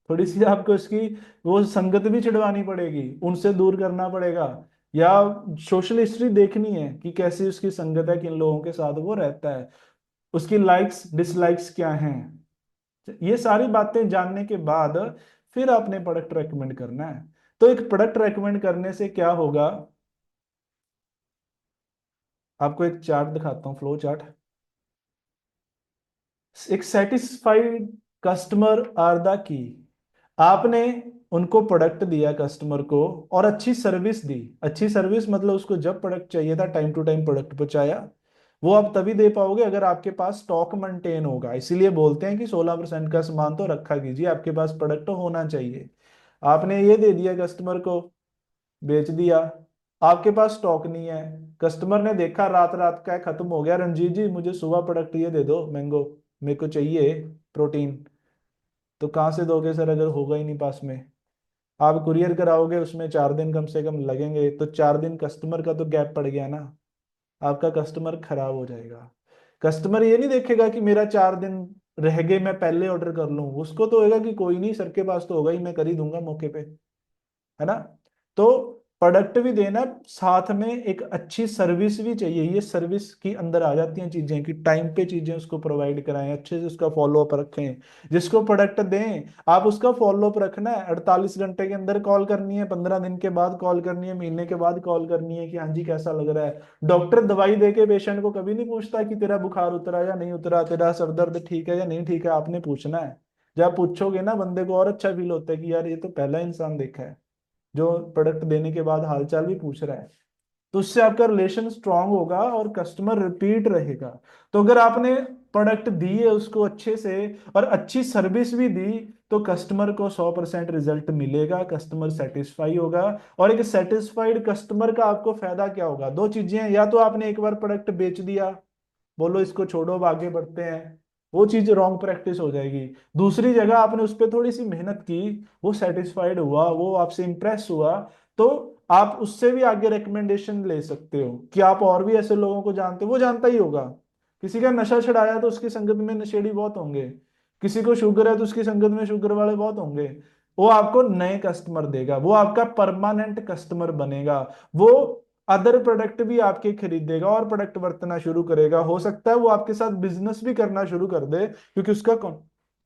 थोड़ी सी आपको उसकी वो संगत भी छिड़वानी पड़ेगी, उनसे दूर करना पड़ेगा। या सोशल हिस्ट्री देखनी है कि कैसी उसकी संगत है, किन लोगों के साथ वो रहता है, उसकी लाइक्स डिसलाइक्स क्या हैं। ये सारी बातें जानने के बाद फिर आपने प्रोडक्ट रेकमेंड करना है। तो एक प्रोडक्ट रेकमेंड करने से क्या होगा, आपको एक चार्ट दिखाता हूँ, फ्लो चार्ट। एक satisfied customer are the key. आपने उनको प्रोडक्ट दिया कस्टमर को, और अच्छी सर्विस दी। अच्छी सर्विस मतलब उसको जब प्रोडक्ट चाहिए था टाइम टू टाइम प्रोडक्ट पहुंचाया। वो आप तभी दे पाओगे अगर आपके पास स्टॉक मेंटेन होगा। इसीलिए बोलते हैं कि 16% का सामान तो रखा कीजिए, आपके पास प्रोडक्ट होना चाहिए। आपने ये दे दिया कस्टमर को, बेच दिया, आपके पास स्टॉक नहीं है। कस्टमर ने देखा रात रात का खत्म हो गया, रंजीत जी मुझे सुबह प्रोडक्ट ये दे दो मैंगो, मेरे को चाहिए प्रोटीन। तो कहाँ से दोगे सर अगर होगा ही नहीं पास में। आप कुरियर कराओगे, उसमें 4 दिन कम से कम लगेंगे, तो 4 दिन कस्टमर का तो गैप पड़ गया ना। आपका कस्टमर खराब हो जाएगा। कस्टमर ये नहीं देखेगा कि मेरा 4 दिन रह गए मैं पहले ऑर्डर कर लूं, उसको तो होगा कि कोई नहीं, सर के पास तो होगा ही, मैं कर ही दूंगा मौके पे, है ना। तो प्रोडक्ट भी देना, साथ में एक अच्छी सर्विस भी चाहिए। ये सर्विस की अंदर आ जाती हैं चीजें कि टाइम पे चीजें उसको प्रोवाइड कराएं, अच्छे से उसका फॉलो अप रखें। जिसको प्रोडक्ट दें आप उसका फॉलो अप रखना है, 48 घंटे के अंदर कॉल करनी है, 15 दिन के बाद कॉल करनी है, महीने के बाद कॉल करनी है कि हाँ जी कैसा लग रहा है। डॉक्टर दवाई दे के पेशेंट को कभी नहीं पूछता कि तेरा बुखार उतरा या नहीं उतरा, तेरा सर दर्द ठीक है या नहीं ठीक है, आपने पूछना है। जब आप पूछोगे ना बंदे को और अच्छा फील होता है कि यार ये तो पहला इंसान देखा है जो प्रोडक्ट देने के बाद हालचाल भी पूछ रहा है। तो उससे आपका रिलेशन स्ट्रांग होगा और कस्टमर रिपीट रहेगा। तो अगर आपने प्रोडक्ट दी है उसको अच्छे से और अच्छी सर्विस भी दी, तो कस्टमर को 100% रिजल्ट मिलेगा, कस्टमर सेटिस्फाई होगा। और एक सेटिस्फाइड कस्टमर का आपको फायदा क्या होगा, दो चीजें हैं। या तो आपने एक बार प्रोडक्ट बेच दिया, बोलो इसको छोड़ो अब आगे बढ़ते हैं, वो चीज रॉन्ग प्रैक्टिस हो जाएगी। दूसरी जगह आपने उस पर थोड़ी सी मेहनत की, वो सेटिस्फाइड हुआ, वो आपसे इंप्रेस हुआ, तो आप उससे भी आगे रिकमेंडेशन ले सकते हो कि आप और भी ऐसे लोगों को जानते हो। वो जानता ही होगा, किसी का नशा छुड़ाया तो उसकी संगत में नशेड़ी बहुत होंगे, किसी को शुगर है तो उसकी संगत में शुगर वाले बहुत होंगे। वो आपको नए कस्टमर देगा, वो आपका परमानेंट कस्टमर बनेगा। वो अदर प्रोडक्ट भी आपके खरीदेगा और प्रोडक्ट बरतना शुरू करेगा। हो सकता है वो आपके साथ बिजनेस भी करना शुरू कर दे क्योंकि उसका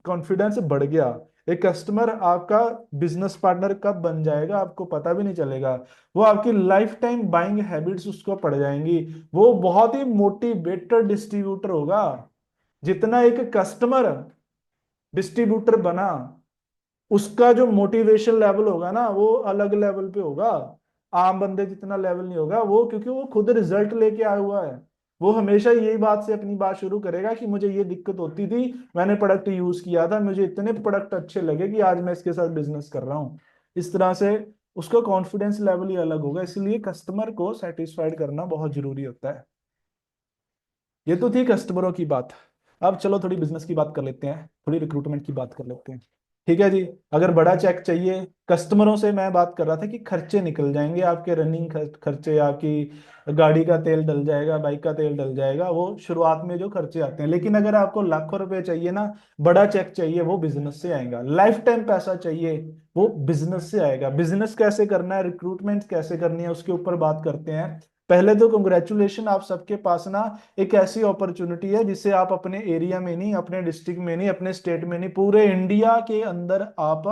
कॉन्फिडेंस बढ़ गया। एक कस्टमर आपका बिजनेस पार्टनर कब बन जाएगा आपको पता भी नहीं चलेगा। वो आपकी लाइफ टाइम बाइंग हैबिट्स उसको पड़ जाएंगी। वो बहुत ही मोटिवेटेड डिस्ट्रीब्यूटर होगा। जितना एक कस्टमर डिस्ट्रीब्यूटर बना, उसका जो मोटिवेशन लेवल होगा ना वो अलग लेवल पे होगा, आम बंदे जितना लेवल नहीं होगा वो, क्योंकि वो खुद रिजल्ट लेके आया हुआ है। वो हमेशा यही बात से अपनी बात शुरू करेगा कि मुझे ये दिक्कत होती थी, मैंने प्रोडक्ट यूज किया था, मुझे इतने प्रोडक्ट अच्छे लगे कि आज मैं इसके साथ बिजनेस कर रहा हूँ। इस तरह से उसका कॉन्फिडेंस लेवल ही अलग होगा, इसलिए कस्टमर को सेटिस्फाइड करना बहुत जरूरी होता है। ये तो थी कस्टमरों की बात। अब चलो थोड़ी बिजनेस की बात कर लेते हैं, थोड़ी रिक्रूटमेंट की बात कर लेते हैं। ठीक है जी। अगर बड़ा चेक चाहिए, कस्टमरों से मैं बात कर रहा था कि खर्चे निकल जाएंगे आपके, रनिंग खर्चे, आपकी गाड़ी का तेल डल जाएगा, बाइक का तेल डल जाएगा, वो शुरुआत में जो खर्चे आते हैं। लेकिन अगर आपको लाखों रुपए चाहिए ना, बड़ा चेक चाहिए, वो बिजनेस से आएगा। लाइफ टाइम पैसा चाहिए, वो बिजनेस से आएगा। बिजनेस कैसे करना है, रिक्रूटमेंट कैसे करनी है, उसके ऊपर बात करते हैं। पहले तो कंग्रेचुलेशन, आप सबके पास ना एक ऐसी अपॉर्चुनिटी है जिसे आप अपने एरिया में नहीं, अपने डिस्ट्रिक्ट में नहीं, अपने स्टेट में नहीं, पूरे इंडिया के अंदर आप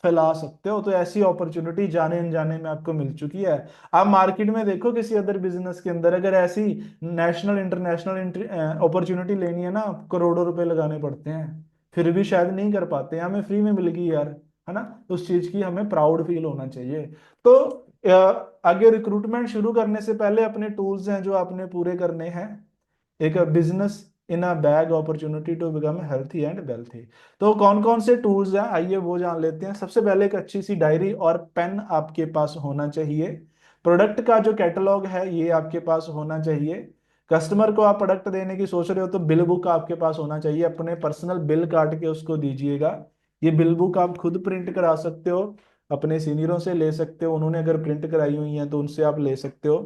फैला सकते हो। तो ऐसी अपॉर्चुनिटी जाने अनजाने में आपको मिल चुकी है। आप मार्केट में देखो किसी अदर बिजनेस के अंदर, अगर ऐसी नेशनल इंटरनेशनल अपॉर्चुनिटी लेनी है ना, करोड़ों रुपए लगाने पड़ते हैं, फिर भी शायद नहीं कर पाते। हमें फ्री में मिल गई यार, है ना, तो उस चीज की हमें प्राउड फील होना चाहिए। तो आगे रिक्रूटमेंट शुरू करने से पहले अपने टूल्स हैं जो आपने पूरे करने हैं। एक business in a bag, opportunity to become healthy and wealthy. तो कौन कौन से टूल्स हैं, आइए वो जान लेते हैं। सबसे पहले एक अच्छी सी डायरी और पेन आपके पास होना चाहिए। प्रोडक्ट का जो कैटलॉग है ये आपके पास होना चाहिए। कस्टमर को आप प्रोडक्ट देने की सोच रहे हो तो बिल बुक आपके पास होना चाहिए, अपने पर्सनल बिल काट के उसको दीजिएगा। ये बिल बुक आप खुद प्रिंट करा सकते हो, अपने सीनियरों से ले सकते हो, उन्होंने अगर प्रिंट कराई हुई है तो उनसे आप ले सकते हो।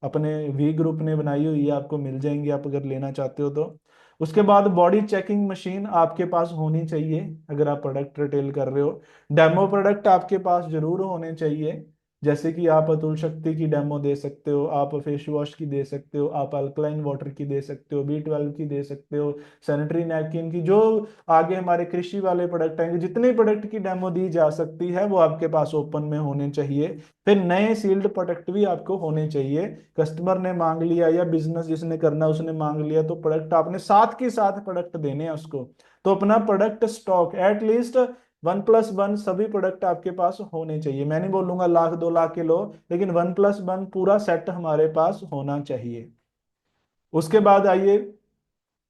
अपने वी ग्रुप ने बनाई हुई है, आपको मिल जाएंगे आप अगर लेना चाहते हो तो। उसके बाद बॉडी चेकिंग मशीन आपके पास होनी चाहिए अगर आप प्रोडक्ट रिटेल कर रहे हो। डेमो प्रोडक्ट आपके पास जरूर होने चाहिए, जैसे कि आप अतुल शक्ति की डेमो दे सकते हो, आप फेस वॉश की दे सकते हो, आप अल्कलाइन वाटर की दे सकते हो, B12 की दे सकते हो, सैनिटरी नैपकिन की, जो आगे हमारे कृषि वाले प्रोडक्ट आएंगे, जितने प्रोडक्ट की डेमो दी जा सकती है वो आपके पास ओपन में होने चाहिए। फिर नए सील्ड प्रोडक्ट भी आपको होने चाहिए। कस्टमर ने मांग लिया या बिजनेस जिसने करना उसने मांग लिया तो प्रोडक्ट आपने साथ के साथ प्रोडक्ट देने हैं उसको। तो अपना प्रोडक्ट स्टॉक एटलीस्ट 1+1 सभी प्रोडक्ट आपके पास होने चाहिए। मैं नहीं बोलूंगा लाख 2 लाख के लो, लेकिन 1+1 पूरा सेट हमारे पास होना चाहिए। उसके बाद आइए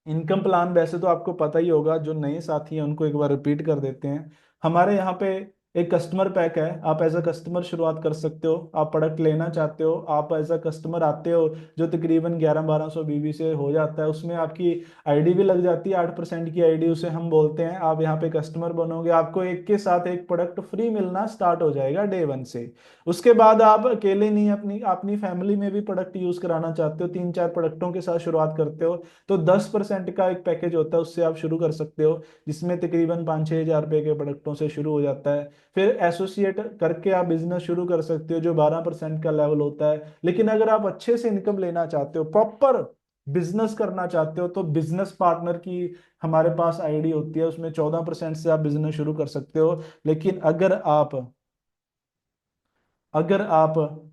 इनकम प्लान। वैसे तो आपको पता ही होगा, जो नए साथी हैं उनको एक बार रिपीट कर देते हैं। हमारे यहाँ पे एक कस्टमर पैक है, आप एज अ कस्टमर शुरुआत कर सकते हो। आप प्रोडक्ट लेना चाहते हो, आप एज अ कस्टमर आते हो, जो तकरीबन 1100-1200 बीबी से हो जाता है, उसमें आपकी आईडी भी लग जाती है, 8% की आईडी उसे हम बोलते हैं। आप यहाँ पे कस्टमर बनोगे, आपको एक के साथ एक प्रोडक्ट फ्री मिलना स्टार्ट हो जाएगा डे 1 से। उसके बाद आप अकेले नहीं, अपनी अपनी फैमिली में भी प्रोडक्ट यूज कराना चाहते हो, 3-4 प्रोडक्टों के साथ शुरुआत करते हो, तो 10% का एक पैकेज होता है, उससे आप शुरू कर सकते हो, जिसमें तकरीबन 5-6 हज़ार रुपए के प्रोडक्टों से शुरू हो जाता है। फिर एसोसिएट करके आप बिजनेस शुरू कर सकते हो, जो 12% का लेवल होता है। लेकिन अगर आप अच्छे से इनकम लेना चाहते हो, प्रॉपर बिजनेस करना चाहते हो, तो बिजनेस पार्टनर की हमारे पास आईडी होती है, उसमें 14% से आप बिजनेस शुरू कर सकते हो। लेकिन अगर आप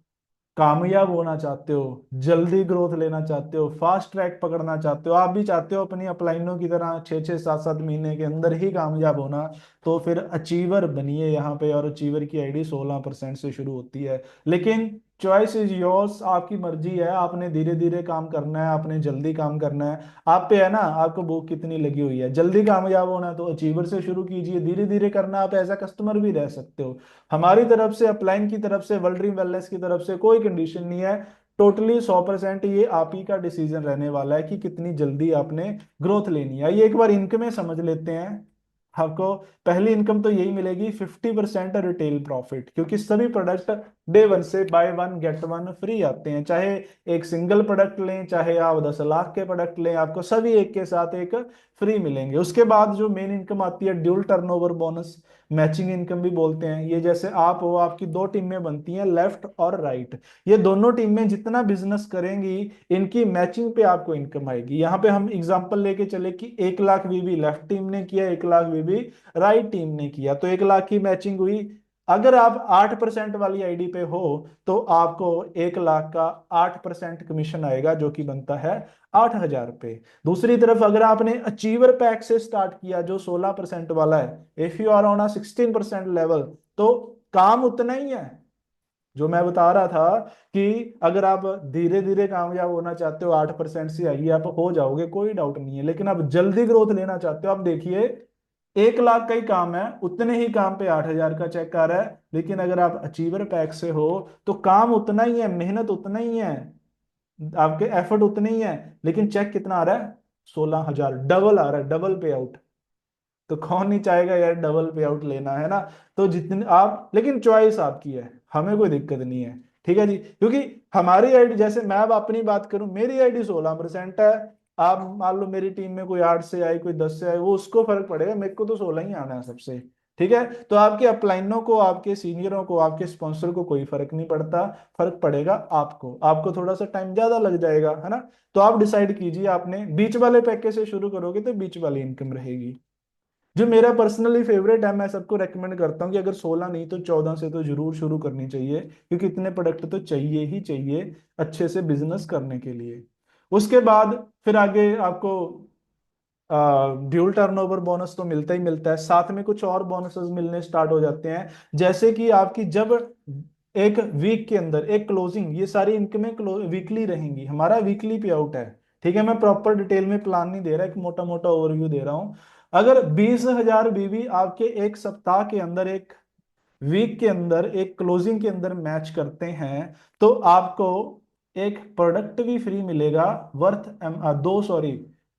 कामयाब होना चाहते हो, जल्दी ग्रोथ लेना चाहते हो, फास्ट ट्रैक पकड़ना चाहते हो, आप भी चाहते हो अपनी अपलाइनों की तरह 6-6 7-7 महीने के अंदर ही कामयाब होना, तो फिर अचीवर बनिए यहाँ पे। और अचीवर की आईडी 16% से शुरू होती है। लेकिन चॉइस इज योर्स, आपकी मर्जी है, आपने धीरे धीरे काम करना है, आपने जल्दी काम करना है। आप पे है ना, आपको भूख कितनी लगी हुई है। जल्दी कामयाब होना है तो अचीवर से शुरू कीजिए, धीरे धीरे करना, आप एज अ कस्टमर भी रह सकते हो। हमारी तरफ से, अपलाइन की तरफ से, वर्ल्ड ड्रीम वेलनेस की तरफ से कोई कंडीशन नहीं है। टोटली 100% ये आप ही का डिसीजन रहने वाला है कि कितनी जल्दी आपने ग्रोथ लेनी है। ये एक बार इनकम समझ लेते हैं। आपको पहली इनकम तो यही मिलेगी, 50% रिटेल प्रॉफिट, क्योंकि सभी प्रोडक्ट डे 1 से बाय 1 गेट 1 फ्री आते हैं। चाहे एक सिंगल प्रोडक्ट लें, चाहे आप 10 लाख के प्रोडक्ट लें, आपको सभी एक के साथ एक फ्री मिलेंगे। उसके बाद जो मेन इनकम आती है, dual turnover bonus, matching income भी बोलते हैं। ये जैसे आप हो, आपकी दो टीमें बनती हैं, लेफ्ट और राइट। ये दोनों टीमें जितना बिजनेस करेंगी, इनकी मैचिंग पे आपको इनकम आएगी। यहाँ पे हम एग्जांपल लेके चले कि 1 लाख वीबी लेफ्ट टीम ने किया, 1 लाख वीबी राइट टीम ने किया, तो 1 लाख की मैचिंग हुई, अगर आप 8% वाली आईडी पे हो तो आपको 1 लाख का 8% कमीशन आएगा, जो कि बनता है 8,000 रुपये। दूसरी तरफ अगर आपने अचीवर पैक से स्टार्ट किया जो 16% वाला है, if you are on a 16% level, तो काम उतना ही है जो मैं बता रहा था कि अगर आप धीरे धीरे कामयाब होना चाहते हो 8% से आइए, आप हो जाओगे, कोई डाउट नहीं है। लेकिन आप जल्दी ग्रोथ लेना चाहते हो, आप देखिए 1 लाख का ही काम है, उतने ही काम पे 8,000 का चेक आ रहा है। लेकिन अगर आप अचीवर पैक से हो तो काम उतना ही है, मेहनत उतना ही है, आपके एफर्ट उतने ही है, लेकिन चेक कितना आ रहा है? 16,000, डबल आ रहा है, डबल पे आउट। तो कौन नहीं चाहेगा यार डबल पे आउट लेना, है ना? तो जितने आप, लेकिन चॉइस आपकी है, हमें कोई दिक्कत नहीं है, ठीक है जी। क्योंकि हमारी आईडी, जैसे मैं अब अपनी बात करूं, मेरी आईडी 16% है। आप मान लो मेरी टीम में कोई 8 से आए, कोई 10 से आए, वो उसको फर्क पड़ेगा, मेरे को तो 16 ही आना है सबसे। ठीक है, तो आपके अपलाइनों को, आपके सीनियरों को, आपके स्पॉन्सर को कोई फर्क नहीं पड़ता, फर्क पड़ेगा आपको। आपको थोड़ा सा टाइम ज्यादा लग जाएगा, है ना? तो आप डिसाइड कीजिए, आपने बीच वाले पैकेज से शुरू करोगे तो बीच वाली इनकम रहेगी। जो मेरा पर्सनली फेवरेट है, मैं सबको रेकमेंड करता हूँ कि अगर 16 नहीं तो 14 से तो जरूर शुरू करनी चाहिए, क्योंकि इतने प्रोडक्ट तो चाहिए ही चाहिए अच्छे से बिजनेस करने के लिए। उसके बाद फिर आगे आपको ड्यूल टर्नओवर बोनस तो मिलता ही मिलता है, साथ में कुछ और बोनसेस मिलने स्टार्ट हो जाते हैं। जैसे कि आपकी जब एक वीक के अंदर एक क्लोजिंग, ये सारी इनकमें वीकली रहेंगी, हमारा वीकली पे आउट है। ठीक है, मैं प्रॉपर डिटेल में प्लान नहीं दे रहा, एक मोटा मोटा ओवरव्यू दे रहा हूं। अगर 20,000 बीबी आपके एक सप्ताह के अंदर, एक वीक के अंदर, एक क्लोजिंग के अंदर मैच करते हैं, तो आपको एक प्रोडक्ट भी फ्री मिलेगा वर्थ दो, सॉरी,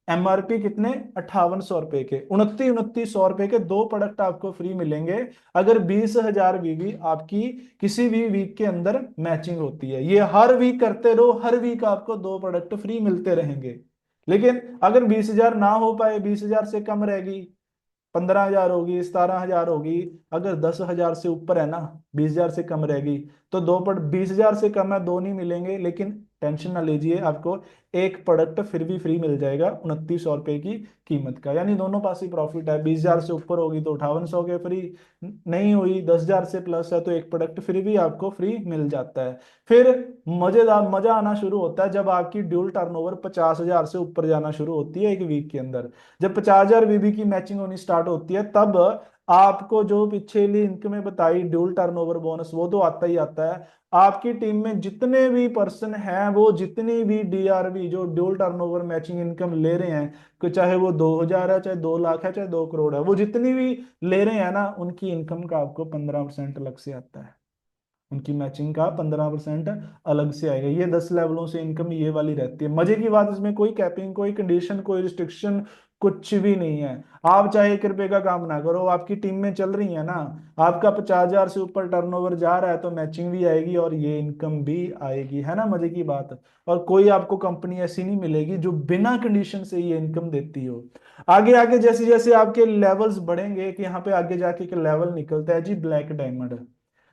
एमआरपी कितने? 5,800 रुपए के, 29,900 रुपए के दो प्रोडक्ट आपको फ्री मिलेंगे अगर 20,000 बीवी आपकी किसी भी वीक के अंदर मैचिंग होती है। ये हर वीक करते रहो, हर वीक आपको दो प्रोडक्ट फ्री मिलते रहेंगे। लेकिन अगर 20,000 ना हो पाए, 20,000 से कम रहेगी, 15,000 होगी, 17,000 होगी, अगर 10,000 से ऊपर है ना, 20,000 से कम रहेगी, तो दो प्रोडक्ट, 20,000 से कम है, दो नहीं मिलेंगे, लेकिन टेंशन ना लीजिए, आपको एक प्रोडक्ट फिर भी फ्री मिल जाएगा 2900 रुपए की कीमत का। यानी दोनों पास ही प्रॉफिट है। 20,000 से ऊपर होगी तो 5,800 के फ्री, नहीं हुई 10,000 से प्लस है तो एक प्रोडक्ट फ्री भी आपको फ्री मिल जाता है। फिर मजेदार मजा आना शुरू होता है जब आपकी ड्यूल टर्नओवर 50,000 से ऊपर जाना शुरू होती है एक वीक के अंदर। जब 50,000 बीबी की मैचिंग होनी स्टार्ट होती है, तब आपको जो पिछली इनकमें बताई ड्यूल टर्नओवर बोनस, वो तो आता ही आता है। आपकी टीम में जितने भी पर्सन हैं, वो जितनी भी डीआरवी, जो ड्यूल टर्नओवर मैचिंग इनकम ले रहे हैं, कि चाहे वो 2,000 है, चाहे 2 लाख है, चाहे 2 करोड़ है, वो जितनी भी ले रहे हैं ना, उनकी इनकम का आपको 15% अलग से आता है। उनकी मैचिंग का 15% अलग से आएगा। ये 10 लेवलों से इनकम ये वाली रहती है। मजे की बात, इसमें कोई कैपिंग, कोई कंडीशन, कोई रिस्ट्रिक्शन, कुछ भी नहीं है। आप चाहे 1 रुपए का काम ना करो, आपकी टीम में चल रही है ना, आपका 50,000 से ऊपर टर्नओवर जा रहा है, तो मैचिंग भी आएगी और ये इनकम भी आएगी, है ना मजे की बात। और कोई आपको कंपनी ऐसी नहीं मिलेगी जो बिना कंडीशन से ये इनकम देती हो। आगे आगे जैसे जैसे आपके लेवल्स बढ़ेंगे, कि यहाँ पे आगे जाके एक लेवल निकलता है जी, ब्लैक डायमंड।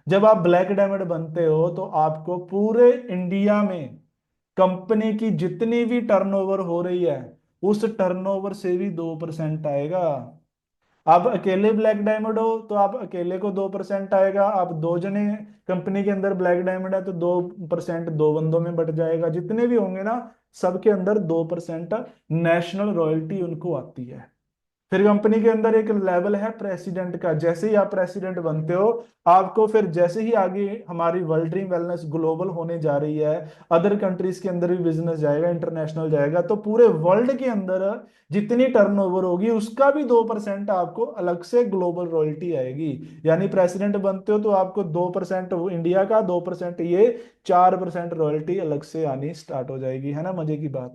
जब आप ब्लैक डायमंड बनते हो तो आपको पूरे इंडिया में कंपनी की जितनी भी टर्नओवर हो रही है, उस टर्नओवर से भी 2% आएगा। आप अकेले ब्लैक डायमंड हो तो आप अकेले को 2% आएगा, आप दो जने कंपनी के अंदर ब्लैक डायमंड है तो 2% दो बंदों में बट जाएगा, जितने भी होंगे ना, सबके अंदर 2% नेशनल रॉयल्टी उनको आती है। फिर कंपनी के अंदर एक लेवल है प्रेसिडेंट का, जैसे ही आप प्रेसिडेंट बनते हो, आपको फिर जैसे ही आगे हमारी वर्ल्ड ड्रीम वेलनेस ग्लोबल होने जा रही है, अदर कंट्रीज के अंदर भी बिजनेस जाएगा, इंटरनेशनल जाएगा, तो पूरे वर्ल्ड के अंदर जितनी टर्नओवर होगी उसका भी 2% आपको अलग से ग्लोबल रॉयल्टी आएगी। यानी प्रेसिडेंट बनते हो तो आपको 2% इंडिया का, 2% ये, 4% रॉयल्टी अलग से आनी स्टार्ट हो जाएगी, है ना मजे की बात।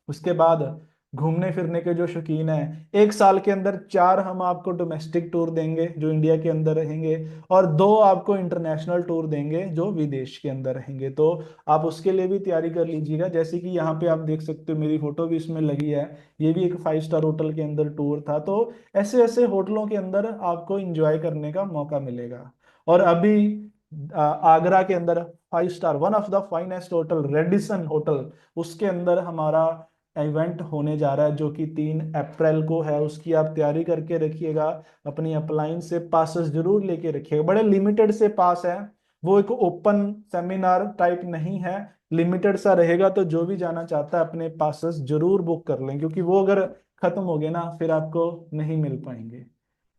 उसके बाद घूमने फिरने के जो शौकीन है, 1 साल के अंदर 4 हम आपको डोमेस्टिक टूर देंगे जो इंडिया के अंदर रहेंगे, और 2 आपको इंटरनेशनल टूर देंगे जो विदेश के अंदर रहेंगे। तो आप उसके लिए भी तैयारी कर लीजिएगा। जैसे कि यहाँ पे आप देख सकते हो, मेरी फोटो भी इसमें लगी है, ये भी एक 5 स्टार होटल के अंदर टूर था। तो ऐसे ऐसे होटलों के अंदर आपको इंजॉय करने का मौका मिलेगा। और अभी आगरा के अंदर 5 star, one of the finest hotel, Radisson hotel, उसके अंदर हमारा इवेंट होने जा रहा है जो कि 3 अप्रैल को है, उसकी आप तैयारी करके रखिएगा। अपनी अप्लायंस से पासेस जरूर लेके रखिएगा, बड़े लिमिटेड से पास है, वो एक ओपन सेमिनार टाइप नहीं है, लिमिटेड सा रहेगा। तो जो भी जाना चाहता है अपने पासेस जरूर बुक कर लें, क्योंकि वो अगर खत्म हो गए ना फिर आपको नहीं मिल पाएंगे।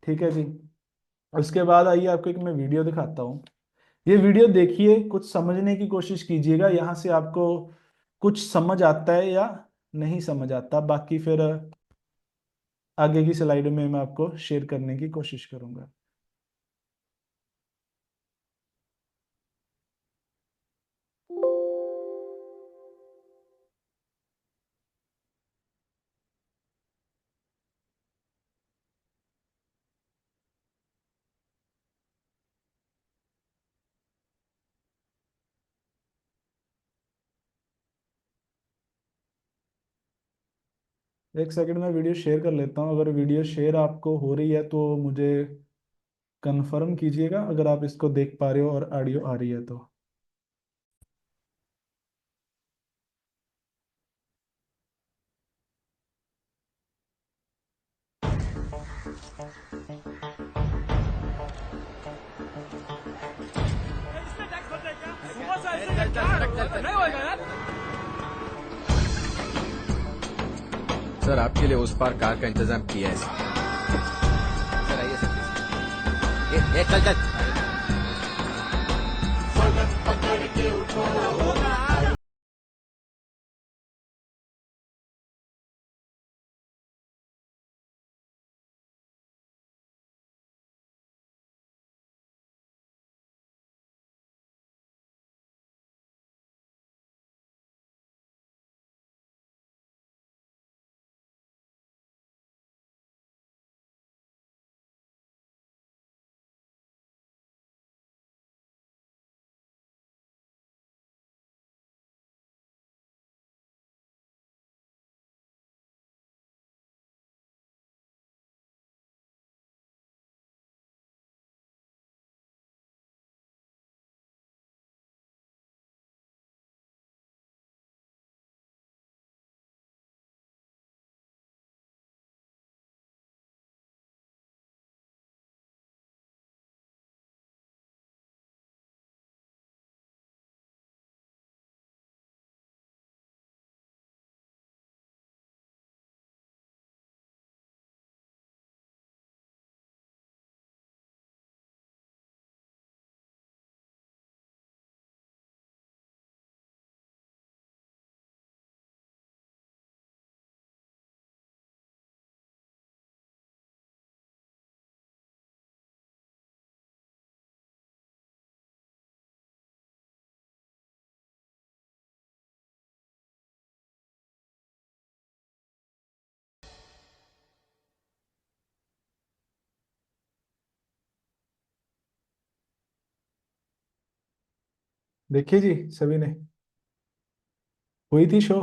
ठीक है जी। उसके बाद आइए आपको एक मैं वीडियो दिखाता हूँ। ये वीडियो देखिए, कुछ समझने की कोशिश कीजिएगा, यहाँ से आपको कुछ समझ आता है या नहीं समझ आता, बाकी फिर आगे की स्लाइड में मैं आपको शेयर करने की कोशिश करूंगा। एक सेकंड में वीडियो शेयर कर लेता हूँ। अगर वीडियो शेयर आपको हो रही है तो मुझे कंफर्म कीजिएगा, अगर आप इसको देख पा रहे हो और ऑडियो आ रही है तो। इसमें टैक्स भरते हैं क्या? सुबह से ऐसे चल चल सड़क चल नहीं होएगा यार। सर आपके लिए उस पार कार का इंतजाम किया है सर। आइए सर। ये चल चल। देखिए जी सभी ने, हुई थी शो।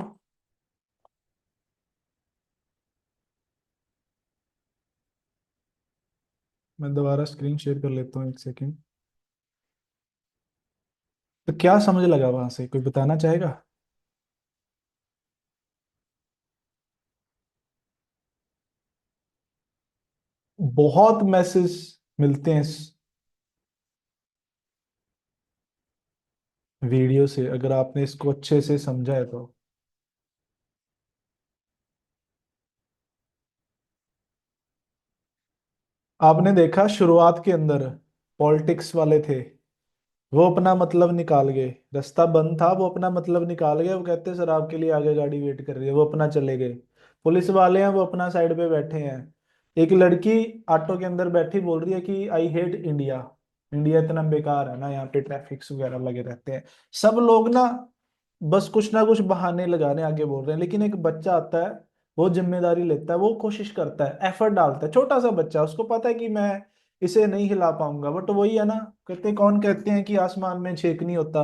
मैं दोबारा स्क्रीन शेयर कर लेता हूँ, एक सेकंड। तो क्या समझ लगा वहां से, कोई बताना चाहेगा? बहुत मैसेज मिलते हैं इस वीडियो से, अगर आपने इसको अच्छे से समझा है तो। आपने देखा शुरुआत के अंदर पॉलिटिक्स वाले थे, वो अपना मतलब निकाल गए, रास्ता बंद था, वो अपना मतलब निकाल गए, वो कहते सर आपके लिए आगे गाड़ी वेट कर रही है, वो अपना चले गए। पुलिस वाले हैं वो अपना साइड पे बैठे हैं। एक लड़की ऑटो के अंदर बैठी बोल रही है कि आई हेट इंडिया, इंडिया इतना बेकार है ना, यहाँ पे ट्रैफिक्स वगैरह लगे रहते हैं। सब लोग ना कुछ बहाने लगा रहे हैं, आगे बोल रहे हैं, लेकिन एक बच्चा आता है, वो जिम्मेदारी लेता है, वो कोशिश करता है, एफर्ट डालता है, छोटा सा बच्चा, उसको पता है कि मैं इसे नहीं हिला पाऊंगा, बट वही है ना, कहते कौन कहते हैं कि आसमान में छेक नहीं होता।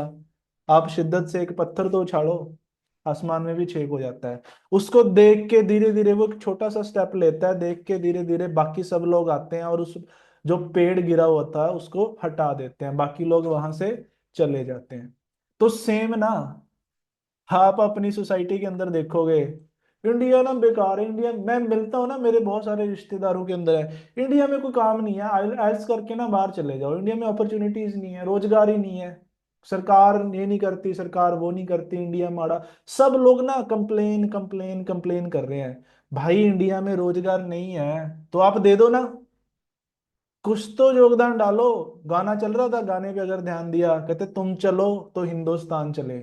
आप शिद्दत से एक पत्थर तो उछालो, आसमान में भी छेक हो जाता है। उसको देख के धीरे धीरे वो एक छोटा सा स्टेप लेता है, देख के धीरे धीरे बाकी सब लोग आते हैं और उस जो पेड़ गिरा हुआ था उसको हटा देते हैं, बाकी लोग वहां से चले जाते हैं। तो सेम ना, आप अपनी सोसाइटी के अंदर देखोगे, इंडिया ना बेकार है। इंडिया, मैं मिलता हूँ ना, मेरे बहुत सारे रिश्तेदारों के अंदर है, इंडिया में कोई काम नहीं है, आइल्स करके ना बाहर चले जाओ, इंडिया में अपॉर्चुनिटीज नहीं है, रोजगार ही नहीं है, सरकार ये नहीं करती, सरकार वो नहीं करती, इंडिया माड़ा। सब लोग ना कंप्लेन कंप्लेन कंप्लेन कर रहे हैं। भाई इंडिया में रोजगार नहीं है तो आप दे दो ना, कुछ तो योगदान डालो। गाना चल रहा था, गाने पे अगर ध्यान दिया, कहते तुम चलो तो हिंदुस्तान चले।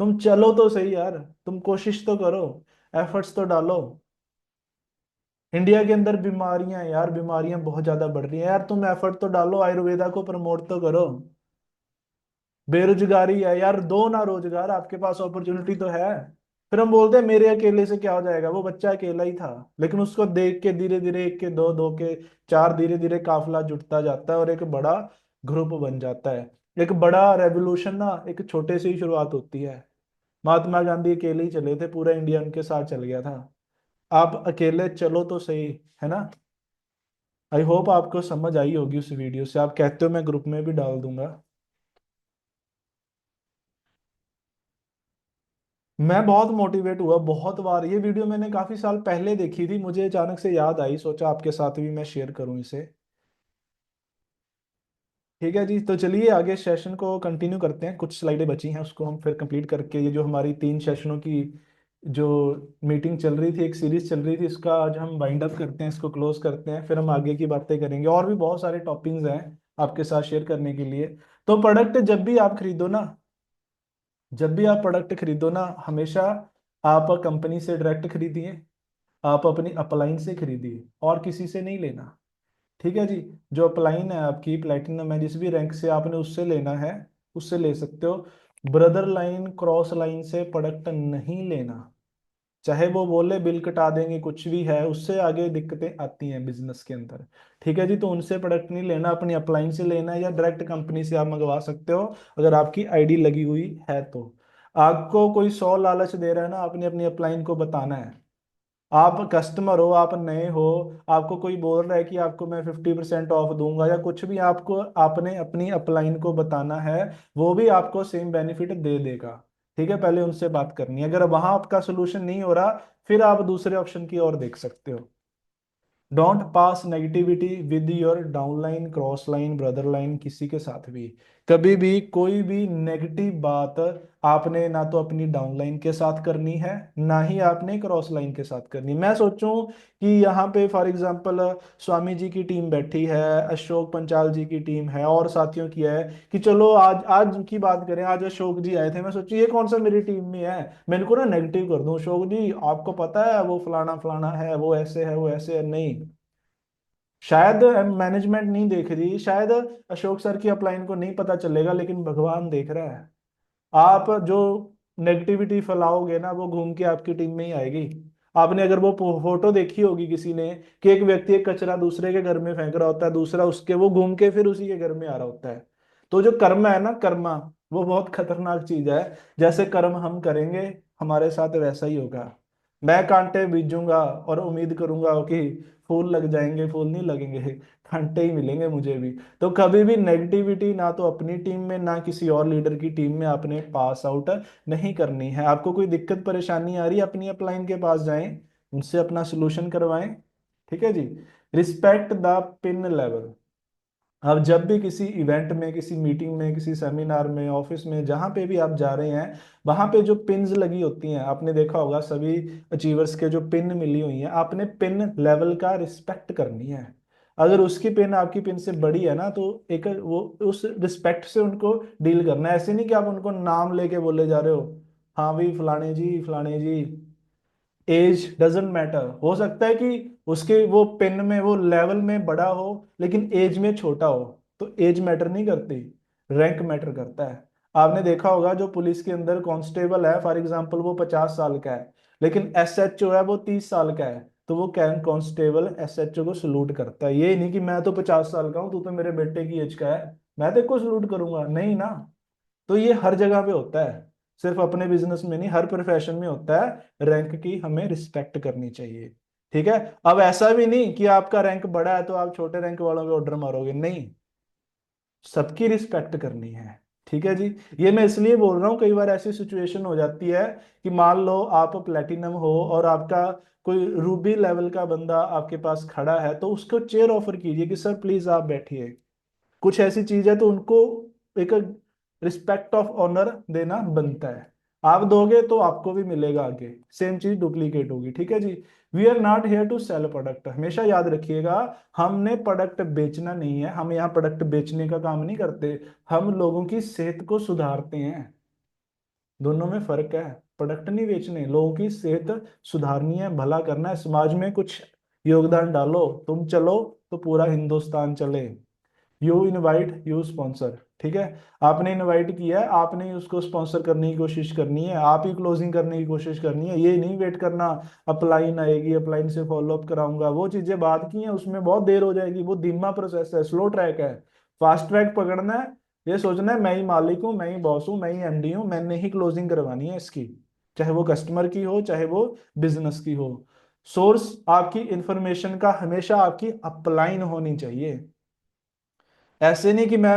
तुम चलो तो सही यार, तुम कोशिश तो करो, एफर्ट्स तो डालो। इंडिया के अंदर बीमारियां हैं यार, बीमारियां बहुत ज्यादा बढ़ रही हैं यार, तुम एफर्ट तो डालो, आयुर्वेदा को प्रमोट तो करो। बेरोजगारी है यार, दो ना रोजगार, आपके पास अपॉर्चुनिटी तो है। फिर हम बोलते हैं मेरे अकेले से क्या हो जाएगा, वो बच्चा अकेला ही था, लेकिन उसको देख के धीरे धीरे, एक के दो, दो के चार, धीरे धीरे काफिला जुटता जाता है और एक बड़ा ग्रुप बन जाता है। एक बड़ा रेवोल्यूशन ना एक छोटे से ही शुरुआत होती है। महात्मा गांधी अकेले ही चले थे, पूरा इंडिया उनके साथ चल गया था। आप अकेले चलो तो सही, है ना। आई होप आपको समझ आई होगी उस वीडियो से, आप कहते हो मैं ग्रुप में भी डाल दूंगा। मैं बहुत मोटिवेट हुआ बहुत बार, ये वीडियो मैंने काफी साल पहले देखी थी, मुझे अचानक से याद आई, सोचा आपके साथ भी मैं शेयर करूं इसे। ठीक है जी, तो चलिए आगे सेशन को कंटिन्यू करते हैं, कुछ स्लाइडें बची हैं उसको हम फिर कंप्लीट करके, ये जो हमारी 3 सेशनों की जो मीटिंग चल रही थी, एक सीरीज चल रही थी, इसका आज हम वाइंड अप करते हैं, इसको क्लोज करते हैं, फिर हम आगे की बातें करेंगे, और भी बहुत सारे टॉपिक्स हैं आपके साथ शेयर करने के लिए। तो प्रोडक्ट जब भी आप खरीदो ना, जब भी आप प्रोडक्ट खरीदो ना, हमेशा आप कंपनी से डायरेक्ट खरीदिए, आप अपनी अपलाइन से खरीदिए, और किसी से नहीं लेना। ठीक है जी। जो अपलाइन है आपकी, प्लेटिनम है, जिस भी रैंक से आपने उससे लेना है, उससे ले सकते हो। ब्रदर लाइन क्रॉस लाइन से प्रोडक्ट नहीं लेना। चाहे वो बोले बिल कटा देंगे, कुछ भी है, उससे आगे दिक्कतें आती हैं बिजनेस के अंदर। ठीक है जी, तो उनसे प्रोडक्ट नहीं लेना, अपनी अपलाइन से लेना है, या डायरेक्ट कंपनी से आप मंगवा सकते हो अगर आपकी आईडी लगी हुई है तो। आपको कोई 100 लालच दे रहा है ना, आपने अपनी अपलाइन को बताना है। आप कस्टमर हो, आप नए हो, आपको कोई बोल रहा है कि आपको मैं 50% ऑफ दूंगा या कुछ भी, आपको आपने अपनी अपलाइन को बताना है, वो भी आपको सेम बेनिफिट दे देगा। ठीक है, पहले उनसे बात करनी है, अगर वहां आपका सोल्यूशन नहीं हो रहा, फिर आप दूसरे ऑप्शन की ओर देख सकते हो। Don't pass negativity with your downline, cross line, brother line, किसी के साथ भी। कभी भी कोई भी नेगेटिव बात आपने ना तो अपनी डाउनलाइन के साथ करनी है, ना ही आपने क्रॉस लाइन के साथ करनी। मैं सोचूं कि यहाँ पे फॉर एग्जांपल स्वामी जी की टीम बैठी है, अशोक पंचाल जी की टीम है, और साथियों की है, कि चलो आज आज की बात करें, आज अशोक जी आए थे, मैं सोचू ये कौन सा मेरी टीम में है, मैं इनको ना नेगेटिव कर दूं, अशोक जी आपको पता है वो फलाना फलाना है, वो ऐसे है, वो ऐसे है, नहीं। शायद मैनेजमेंट नहीं देख रही, शायद अशोक सर की अपलाइन को नहीं पता चलेगा, लेकिन भगवान देख रहा है। आप जो नेगेटिविटी फैलाओगे ना, वो घूम के आपकी टीम में ही आएगी। आपने अगर वो फोटो देखी होगी किसी ने, कि एक व्यक्ति एक कचरा दूसरे के घर में फेंक रहा होता है, दूसरा उसके, वो घूम के फिर उसी के घर में आ रहा होता है। तो जो कर्म है ना, कर्मा, वो बहुत खतरनाक चीज है। जैसे कर्म हम करेंगे, हमारे साथ वैसा ही होगा। मैं कांटे बीजूंगा और उम्मीद करूंगा कि फूल लग जाएंगे, फूल नहीं लगेंगे, कांटे ही मिलेंगे मुझे भी। तो कभी भी नेगेटिविटी ना तो अपनी टीम में, ना किसी और लीडर की टीम में आपने पास आउट नहीं करनी है। आपको कोई दिक्कत परेशानी आ रही है, अपनी अपलाइन के पास जाएं, उनसे अपना सोल्यूशन करवाएं। ठीक है जी। Respect the pin level. अब जब भी किसी इवेंट में, किसी मीटिंग में, किसी सेमिनार में, ऑफिस में, जहां पे भी आप जा रहे हैं, वहां पे जो पिन्स लगी होती हैं, आपने देखा होगा सभी अचीवर्स के जो पिन मिली हुई हैं, आपने पिन लेवल का रिस्पेक्ट करनी है। अगर उसकी पिन आपकी पिन से बड़ी है ना, तो एक वो उस रिस्पेक्ट से उनको डील करना है। ऐसे नहीं कि आप उनको नाम लेके बोले जा रहे हो, हाँ भी फलाने जी, फलाने जी। एज डजेंट मैटर, हो सकता है कि उसके वो पेन में, वो लेवल में बड़ा हो, लेकिन एज में छोटा हो, तो एज मैटर नहीं करती, रैंक मैटर करता है। आपने देखा होगा जो पुलिस के अंदर कांस्टेबल है फॉर एग्जांपल, वो 50 साल का है, लेकिन एसएचओ है वो 30 साल का है, तो वो कैन कांस्टेबल एसएचओ को सलूट करता है। ये नहीं कि मैं तो 50 साल का हूं, तू तो मेरे बेटे की एज का है, मैं तो को सलूट करूंगा, नहीं ना। तो ये हर जगह पे होता है, सिर्फ अपने बिजनेस में नहीं, हर प्रोफेशन में होता है। रैंक की हमें रिस्पेक्ट करनी चाहिए। ठीक है। अब ऐसा भी नहीं कि आपका रैंक बड़ा है तो आप छोटे रैंक वालों पे ऑर्डर मारोगे, नहीं, सबकी रिस्पेक्ट करनी है। ठीक है जी। ये मैं इसलिए बोल रहा हूँ, कई बार ऐसी सिचुएशन हो जाती है कि मान लो आप प्लेटिनम हो और आपका कोई रूबी लेवल का बंदा आपके पास खड़ा है, तो उसको चेयर ऑफर कीजिए कि सर प्लीज आप बैठिए। कुछ ऐसी चीज है तो उनको एक रिस्पेक्ट ऑफ ऑनर देना बनता है। आप दोगे तो आपको भी मिलेगा आगे, सेम चीज डुप्लीकेट होगी। ठीक है जी। We are not here to sell product, हमेशा याद रखिएगा, हमने प्रोडक्ट बेचना नहीं है, हम यहाँ प्रोडक्ट बेचने का काम नहीं करते, हम लोगों की सेहत को सुधारते हैं। दोनों में फर्क है। प्रोडक्ट नहीं बेचने, लोगों की सेहत सुधारनी है, भला करना है, समाज में कुछ योगदान डालो। तुम चलो तो पूरा हिंदुस्तान चले। You invite you sponsor. ठीक है। आपने इनवाइट किया है, आपने ही उसको स्पॉन्सर करने की कोशिश करनी है, आप ही क्लोजिंग करने की कोशिश करनी है। ये नहीं वेट करना अपलाइन आएगी, अपलाइन से फॉलो अप कराऊंगा, वो चीजें बाद की हैं, उसमें बहुत देर हो जाएगी। वो धीमा प्रोसेस है, स्लो ट्रैक है। फास्ट ट्रैक पकड़ना है, ये सोचना है मैं ही मालिक हूँ, मैं ही बॉस हूँ, मैं ही एमडी हूँ, मैंने ही क्लोजिंग करवानी है इसकी, चाहे वो कस्टमर की हो चाहे वो बिजनेस की हो। सोर्स आपकी इंफॉर्मेशन का हमेशा आपकी अपलाइन होनी चाहिए। ऐसे नहीं कि मैं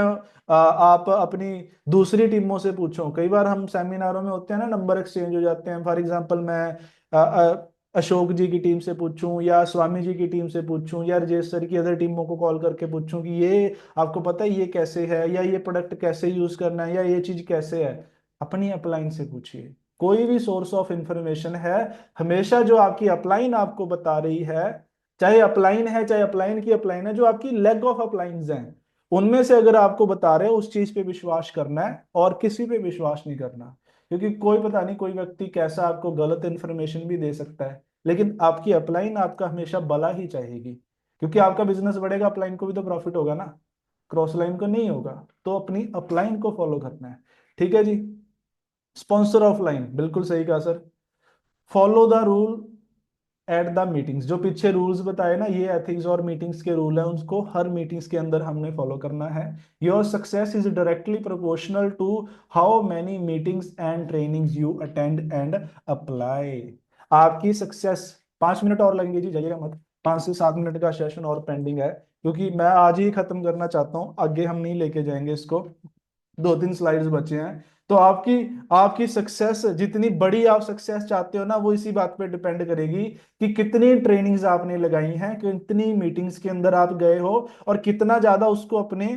आप अपनी दूसरी टीमों से पूछो। कई बार हम सेमिनारों में होते हैं ना, नंबर एक्सचेंज हो जाते हैं। फॉर एग्जांपल मैं अशोक जी की टीम से पूछूं या स्वामी जी की टीम से पूछूं या राजेश सर की अदर टीमों को कॉल करके पूछूं कि ये आपको पता है ये कैसे है, या ये प्रोडक्ट कैसे यूज करना है, या ये चीज कैसे है। अपनी अपलाइन से पूछिए। कोई भी सोर्स ऑफ इंफॉर्मेशन है, हमेशा जो आपकी अपलाइन आपको बता रही है, चाहे अपलाइन है चाहे अपलाइन की अपलाइन है, जो आपकी लेग ऑफ अपलाइंस हैं, उनमें से अगर आपको बता रहे हो, उस चीज पे विश्वास करना है और किसी पे विश्वास नहीं करना। क्योंकि कोई पता नहीं, कोई व्यक्ति कैसा आपको गलत इंफॉर्मेशन भी दे सकता है। लेकिन आपकी अपलाइन आपका हमेशा भला ही चाहेगी, क्योंकि आपका बिजनेस बढ़ेगा, अपलाइन को भी तो प्रॉफिट होगा ना, क्रॉस लाइन को नहीं होगा। तो अपनी अपलाइन को फॉलो करना है। ठीक है जी। स्पॉन्सर ऑफ लाइन, बिल्कुल सही कहा sir. Follow the rule at the meetings. जो पीछे रूल्स बताए ना, ये एथिक्स और मीटिंग्स के रूल हैं, उसको हर मीटिंग्स के अंदर हमने फॉलो करना है। Your success is directly proportional to how many meetings and trainings you attend and apply. आपकी सक्सेस, 5 मिनट और लगेंगे जी, जाइएगा मत, 5 से 7 मिनट का सेशन और पेंडिंग है, क्योंकि मैं आज ही खत्म करना चाहता हूँ, आगे हम नहीं लेके जाएंगे इसको। 2-3 स्लाइड्स बचे हैं। तो आपकी आपकी सक्सेस, जितनी बड़ी आप सक्सेस चाहते हो ना, वो इसी बात पे डिपेंड करेगी कि कितनी ट्रेनिंग्स आपने लगाई हैं, कितनी मीटिंग्स के अंदर आप गए हो, और कितना ज्यादा उसको अपने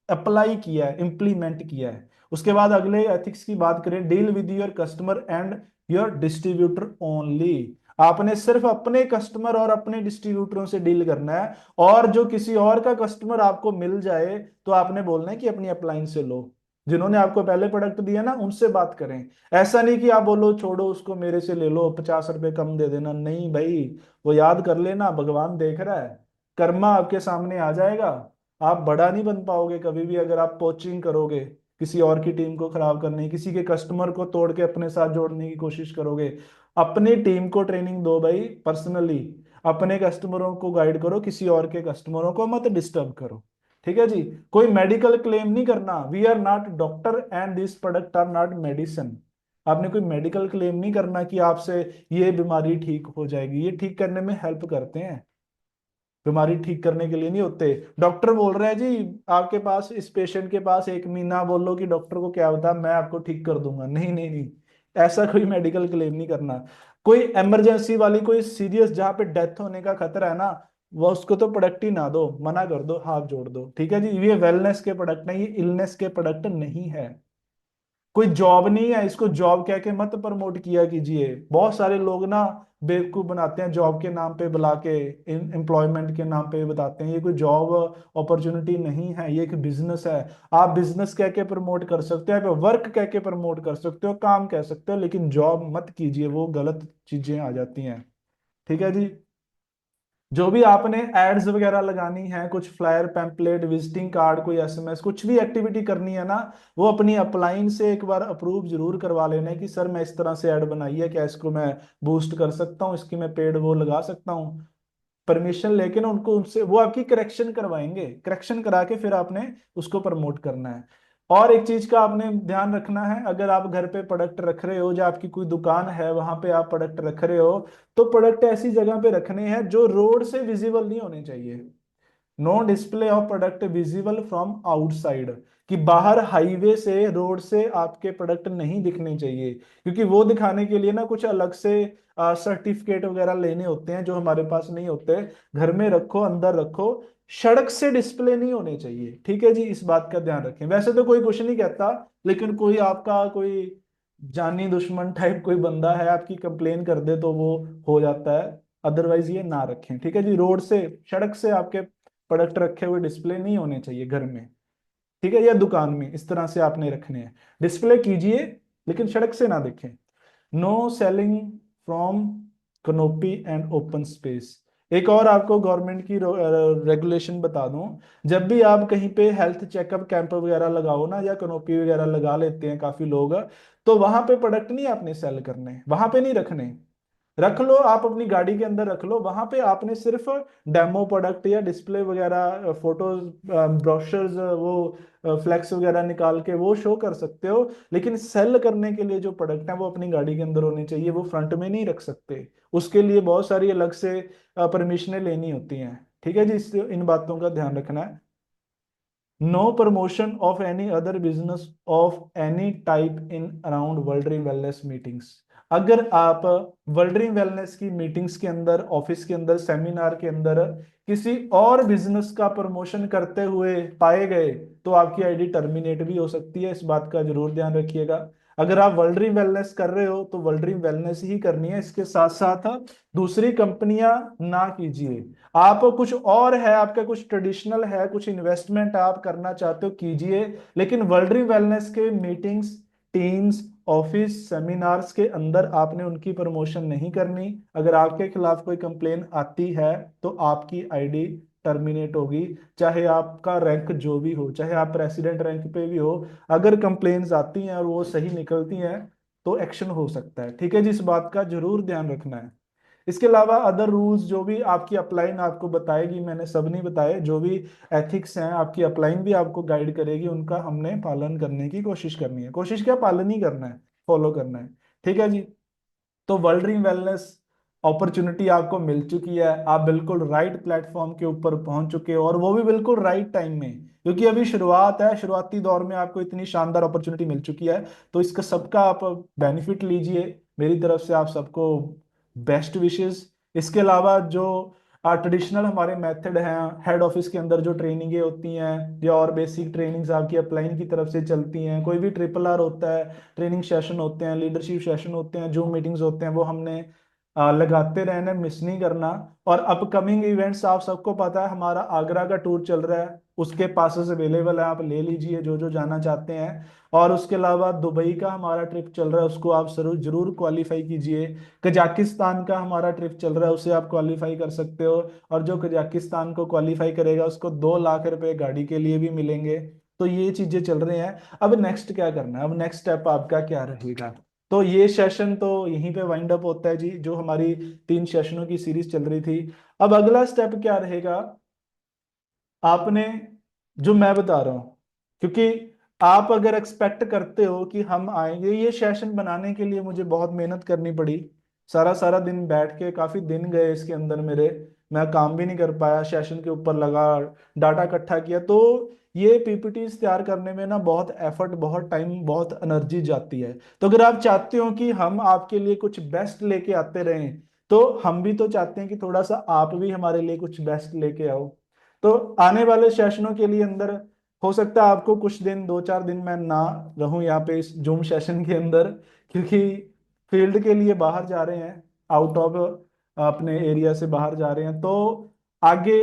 अप्लाई किया है, इंप्लीमेंट किया है। उसके बाद अगले एथिक्स की बात करें, deal with your customer and your distributor only. आपने सिर्फ अपने कस्टमर और अपने डिस्ट्रीब्यूटरों से डील करना है, और जो किसी और का कस्टमर आपको मिल जाए तो आपने बोलना है कि अपनी अपलाइन से लो। जिन्होंने आपको पहले प्रोडक्ट दिया ना, उनसे बात करें। ऐसा नहीं कि आप बोलो छोड़ो उसको, मेरे से ले लो, 50 रुपए कम दे देना। नहीं भाई, वो याद कर लेना, भगवान देख रहा है, कर्मा आपके सामने आ जाएगा। आप बड़ा नहीं बन पाओगे कभी भी अगर आप पोचिंग करोगे, किसी और की टीम को खराब करने, किसी के कस्टमर को तोड़ के अपने साथ जोड़ने की कोशिश करोगे। अपनी टीम को ट्रेनिंग दो भाई, पर्सनली अपने कस्टमरों को गाइड करो, किसी और के कस्टमरों को मत डिस्टर्ब करो। ठीक है जी। कोई मेडिकल क्लेम नहीं करना। We are not doctor and this product are not medicine. आपने कोई मेडिकल क्लेम नहीं करना कि आपसे ये बीमारी ठीक हो जाएगी। ये ठीक करने में हेल्प करते हैं, बीमारी ठीक करने के लिए नहीं होते। डॉक्टर बोल रहे हैं जी आपके पास, इस पेशेंट के पास 1 महीना, बोलो कि डॉक्टर को क्या होता, मैं आपको ठीक कर दूंगा। नहीं नहीं नहीं, ऐसा कोई मेडिकल क्लेम नहीं करना। कोई इमरजेंसी वाली, कोई सीरियस जहां पे डेथ होने का खतरा है ना, वो उसको तो प्रोडक्ट ही ना दो, मना कर दो, हाथ जोड़ दो। ठीक है जी। ये वेलनेस के प्रोडक्ट नहीं, ये इलनेस के प्रोडक्ट नहीं है। कोई जॉब नहीं है, इसको जॉब कह के मत प्रमोट किया कीजिए। बहुत सारे लोग ना बेवकूफ बनाते हैं, जॉब के नाम पे बुला के, एम्प्लॉयमेंट के नाम पे बताते हैं। ये कोई जॉब अपॉर्चुनिटी नहीं है, ये एक बिजनेस है। आप बिजनेस कह के प्रमोट कर सकते हो, आप वर्क कह के प्रमोट कर सकते हो, काम कह सकते हो, लेकिन जॉब मत कीजिए, वो गलत चीजें आ जाती हैं। ठीक है जी। जो भी आपने एड्स वगैरह लगानी है, कुछ फ्लायर, पैम्पलेट, विजिटिंग कार्ड, कोई एसएमएस, कुछ भी एक्टिविटी करनी है ना, वो अपनी अपलाइन से एक बार अप्रूव जरूर करवा लेना है कि सर मैं इस तरह से ऐड बनाई है, क्या इसको मैं बूस्ट कर सकता हूँ, इसकी मैं पेड वो लगा सकता हूँ। परमिशन लेके ना उनको, उनसे वो आपकी करेक्शन करवाएंगे, करेक्शन करा के फिर आपने उसको प्रमोट करना है। और एक चीज का आपने ध्यान रखना है, अगर आप घर पे प्रोडक्ट रख रहे हो, जो आपकी कोई दुकान है वहां पे आप प्रोडक्ट रख रहे हो, तो प्रोडक्ट ऐसी जगह पे रखने हैं जो रोड से विजिबल नहीं होने चाहिए। No display of product visible from outside, कि बाहर हाईवे से रोड से आपके प्रोडक्ट नहीं दिखने चाहिए, क्योंकि वो दिखाने के लिए ना कुछ अलग से सर्टिफिकेट वगैरह लेने होते हैं जो हमारे पास नहीं होते। घर में रखो, अंदर रखो, सड़क से डिस्प्ले नहीं होने चाहिए। ठीक है जी, इस बात का ध्यान रखें। वैसे तो कोई कुछ नहीं कहता, लेकिन कोई आपका कोई जानी दुश्मन टाइप कोई बंदा है, आपकी कंप्लेन कर दे तो वो हो जाता है। अदरवाइज ये ना रखें। ठीक है जी, रोड से, सड़क से आपके प्रोडक्ट रखे हुए डिस्प्ले नहीं होने चाहिए घर में। ठीक है, या दुकान में, इस तरह से आपने रखने हैं। डिस्प्ले कीजिए लेकिन सड़क से ना देखें। No selling from canopy and open space. एक और आपको गवर्नमेंट की रेगुलेशन बता दूं, जब भी आप कहीं पे हेल्थ चेकअप कैंप वगैरह लगाओ ना, या कनोपी वगैरह लगा लेते हैं काफी लोग, तो वहां पे प्रोडक्ट नहीं आपने सेल करने, वहां पे नहीं रखने। रख लो आप अपनी गाड़ी के अंदर रख लो, वहां पे आपने सिर्फ डेमो प्रोडक्ट या डिस्प्ले वगैरह, फोटोज, ब्रोशर्स, वो फ्लेक्स वगैरह निकाल के वो शो कर सकते हो। लेकिन सेल करने के लिए जो प्रोडक्ट है वो अपनी गाड़ी के अंदर होने चाहिए, वो फ्रंट में नहीं रख सकते। उसके लिए बहुत सारी अलग से परमिशनें लेनी होती हैं। ठीक है जी, इन बातों का ध्यान रखना है। No promotion of any other business of any type in around World dream Wellness meetings. अगर आप वर्ल्ड ड्रीम वेलनेस की मीटिंग्स के अंदर, ऑफिस के अंदर, सेमिनार के अंदर किसी और बिजनेस का प्रमोशन करते हुए पाए गए तो आपकी आईडी टर्मिनेट भी हो सकती है। इस बात का जरूर ध्यान रखिएगा। अगर आप वर्ल्ड ड्रीम वेलनेस कर रहे हो तो वर्ल्ड ड्रीम वेलनेस ही करनी है, इसके साथ साथ दूसरी कंपनियां ना कीजिए। आप कुछ और है, आपका कुछ ट्रेडिशनल है, कुछ इन्वेस्टमेंट आप करना चाहते हो, कीजिए। लेकिन वर्ल्ड ड्रीम वेलनेस के मीटिंग्स, टीम्स, ऑफिस, सेमिनार्स के अंदर आपने उनकी प्रमोशन नहीं करनी। अगर आपके खिलाफ कोई कंप्लेन आती है तो आपकी आईडी टर्मिनेट होगी, चाहे आपका रैंक जो भी हो, चाहे आप प्रेसिडेंट रैंक पे भी हो। अगर कंप्लेन्स आती हैं और वो सही निकलती हैं तो एक्शन हो सकता है। ठीक है जी, इस बात का जरूर ध्यान रखना है। इसके अलावा अदर रूल्स जो भी आपकी अपलाइन आपको बताएगी, मैंने सब नहीं बताए, जो भी एथिक्स हैं आपकी अपलाइन भी आपको गाइड करेगी, उनका हमने पालन करने की कोशिश करनी है। कोशिश क्या, पालन ही करना है, फॉलो करना है। ठीक है जी, तो वर्ल्ड ड्रीम वेलनेस अपॉर्चुनिटी आपको मिल चुकी है। आप बिल्कुल राइट प्लेटफॉर्म के ऊपर पहुंच चुके हो, और वो भी बिल्कुल राइट टाइम में, क्योंकि अभी शुरुआत है, शुरुआती दौर में आपको इतनी शानदार अपॉर्चुनिटी मिल चुकी है। तो इसका सबका आप बेनिफिट लीजिए। मेरी तरफ से आप सबको बेस्ट विशेस। इसके अलावा जो ट्रेडिशनल हमारे मेथड हैं, हेड ऑफिस के अंदर जो ट्रेनिंगें होती हैं या और बेसिक ट्रेनिंग्स आपकी अपलाइन की तरफ से चलती हैं, कोई भी ट्रिपल आर होता है, ट्रेनिंग सेशन होते हैं, लीडरशिप सेशन होते हैं, जो मीटिंग्स होते हैं, वो हमने लगाते रहना, मिस नहीं करना। और अपकमिंग इवेंट्स आप सबको पता है, हमारा आगरा का टूर चल रहा है, उसके पासेस अवेलेबल है, आप ले लीजिए जो जो जाना चाहते हैं। और उसके अलावा दुबई का हमारा ट्रिप चल रहा है, उसको आप जरूर जरूर क्वालिफाई कीजिए। कजाकिस्तान का हमारा ट्रिप चल रहा है, उसे आप क्वालिफाई कर सकते हो। और जो कजाकिस्तान को क्वालिफाई करेगा उसको 2 लाख रुपए गाड़ी के लिए भी मिलेंगे। तो ये चीजें चल रही हैं। अब नेक्स्ट क्या करना है, अब नेक्स्ट स्टेप आपका क्या रहेगा? तो ये सेशन तो यहीं पे वाइंड अप होता है जी, जो हमारी 3 सेशनों की सीरीज चल रही थी। अब अगला स्टेप क्या रहेगा, आपने, जो मैं बता रहा हूं, क्योंकि आप अगर एक्सपेक्ट करते हो कि हम आएंगे, ये सेशन बनाने के लिए मुझे बहुत मेहनत करनी पड़ी। सारा सारा दिन बैठ के, काफी दिन गए इसके अंदर मेरे, मैं काम भी नहीं कर पाया, सेशन के ऊपर लगा, डाटा इकट्ठा किया। तो ये पीपीटीज तैयार करने में ना बहुत एफर्ट, बहुत टाइम, बहुत एनर्जी जाती है। तो अगर आप चाहते हो कि हम आपके लिए कुछ बेस्ट लेके आते रहें, तो हम भी तो चाहते हैं कि थोड़ा सा आप भी हमारे लिए कुछ बेस्ट लेके आओ। तो आने वाले सेशनों के लिए अंदर हो सकता है आपको कुछ दिन, 2-4 दिन मैं ना रहूं यहाँ पे इस जूम सेशन के अंदर, क्योंकि फील्ड के लिए बाहर जा रहे हैं, आउट ऑफ अपने एरिया से बाहर जा रहे हैं। तो आगे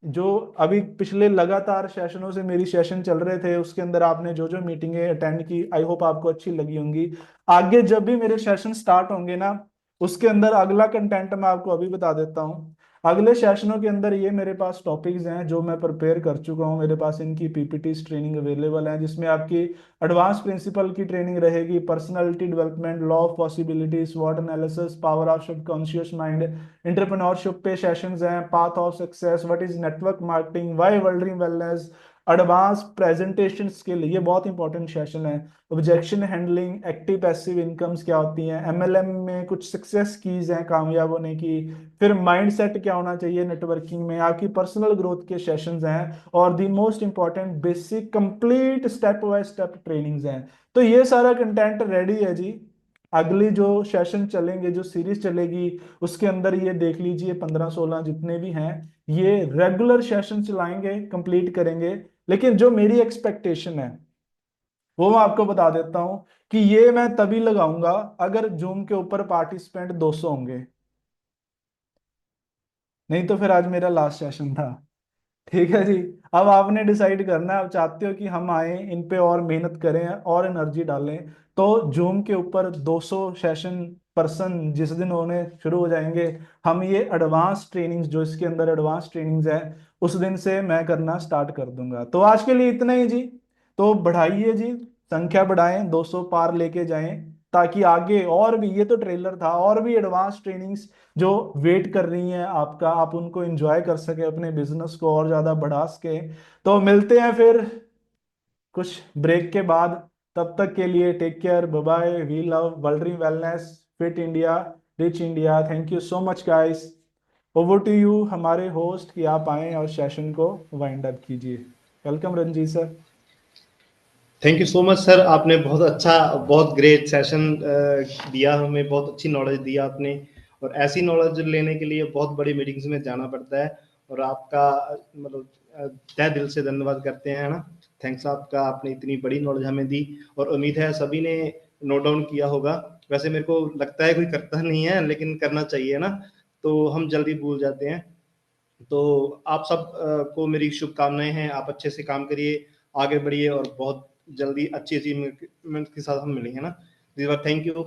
जो अभी पिछले लगातार सेशनों से मेरी सेशन चल रहे थे, उसके अंदर आपने जो जो मीटिंगें अटेंड की, आई होप आपको अच्छी लगी होंगी। आगे जब भी मेरे सेशन स्टार्ट होंगे ना, उसके अंदर अगला कंटेंट मैं आपको अभी बता देता हूँ। अगले सेशनों के अंदर ये मेरे पास टॉपिक्स हैं जो मैं प्रिपेयर कर चुका हूँ, मेरे पास इनकी पीपीटीज ट्रेनिंग अवेलेबल है, जिसमें आपकी एडवांस प्रिंसिपल की ट्रेनिंग रहेगी, personality development, law of possibility, स्वॉट analysis, power of subconscious mind, entrepreneurship पे सेशंस हैं, path of success, what is network marketing, why world dream wellness, advance presentation skill, ये बहुत इंपॉर्टेंट सेशन है। Objection handling, active passive incomes क्या होती हैं, MLM में कुछ सक्सेस कीज हैं कामयाब होने की, फिर माइंडसेट क्या होना चाहिए नेटवर्किंग में, आपकी पर्सनल ग्रोथ के सेशंस हैं, और the most important basic complete step by step trainings हैं। तो ये सारा कंटेंट रेडी है जी। अगली जो सेशन चलेंगे, जो सीरीज चलेगी, उसके अंदर ये देख लीजिए 15-16 जितने भी हैं, ये रेगुलर सेशन चलाएंगे, कंप्लीट करेंगे। लेकिन जो मेरी एक्सपेक्टेशन है वो मैं आपको बता देता हूं कि ये मैं तभी लगाऊंगा अगर जूम के ऊपर पार्टिसिपेंट 200 होंगे। नहीं तो फिर आज मेरा लास्ट सेशन था। ठीक है जी। अब आपने डिसाइड करना है, आप चाहते हो कि हम आए इन पे और मेहनत करें और एनर्जी डालें, तो जूम के ऊपर 200 सेशन पर्सन जिस दिन होने शुरू हो जाएंगे, हम ये एडवांस ट्रेनिंग्स जो इसके अंदर एडवांस ट्रेनिंग्स है, उस दिन से मैं करना स्टार्ट कर दूंगा। तो आज के लिए इतना ही जी। तो बढ़ाइए जी, संख्या बढ़ाएं, 200 पार लेके जाएं, ताकि आगे और भी, ये तो ट्रेलर था, और भी एडवांस ट्रेनिंग्स जो वेट कर रही हैं आपका, आप उनको एंजॉय कर सके, अपने बिजनेस को और ज्यादा बढ़ा सके। तो मिलते हैं फिर कुछ ब्रेक के बाद। तब तक के लिए take care, bye bye, we love World Wellness, fit India, rich India. Thank you so much guys. Over to you हमारे होस्ट कि आप आए और सेशन को वाइंड अप कीजिए। Welcome Ranjit sir. Thank you so much sir, आपने बहुत अच्छा, बहुत ग्रेट सेशन दिया हमें, बहुत अच्छी नॉलेज दिया आपने। और ऐसी नॉलेज लेने के लिए बहुत बड़ी मीटिंग्स में जाना पड़ता है, और आपका मतलब तहे दिल से धन्यवाद करते हैं, है ना। थैंक्स आपका, आपने इतनी बड़ी नॉलेज हमें दी, और उम्मीद है सभी ने नोट डाउन किया होगा। वैसे मेरे को लगता है कोई करता नहीं है, लेकिन करना चाहिए ना, तो हम जल्दी भूल जाते हैं। तो आप सब को मेरी शुभकामनाएं हैं, आप अच्छे से काम करिए, आगे बढ़िए, और बहुत जल्दी अच्छी अचीवमेंट के साथ हम मिलेंगे ना। This bar thank you.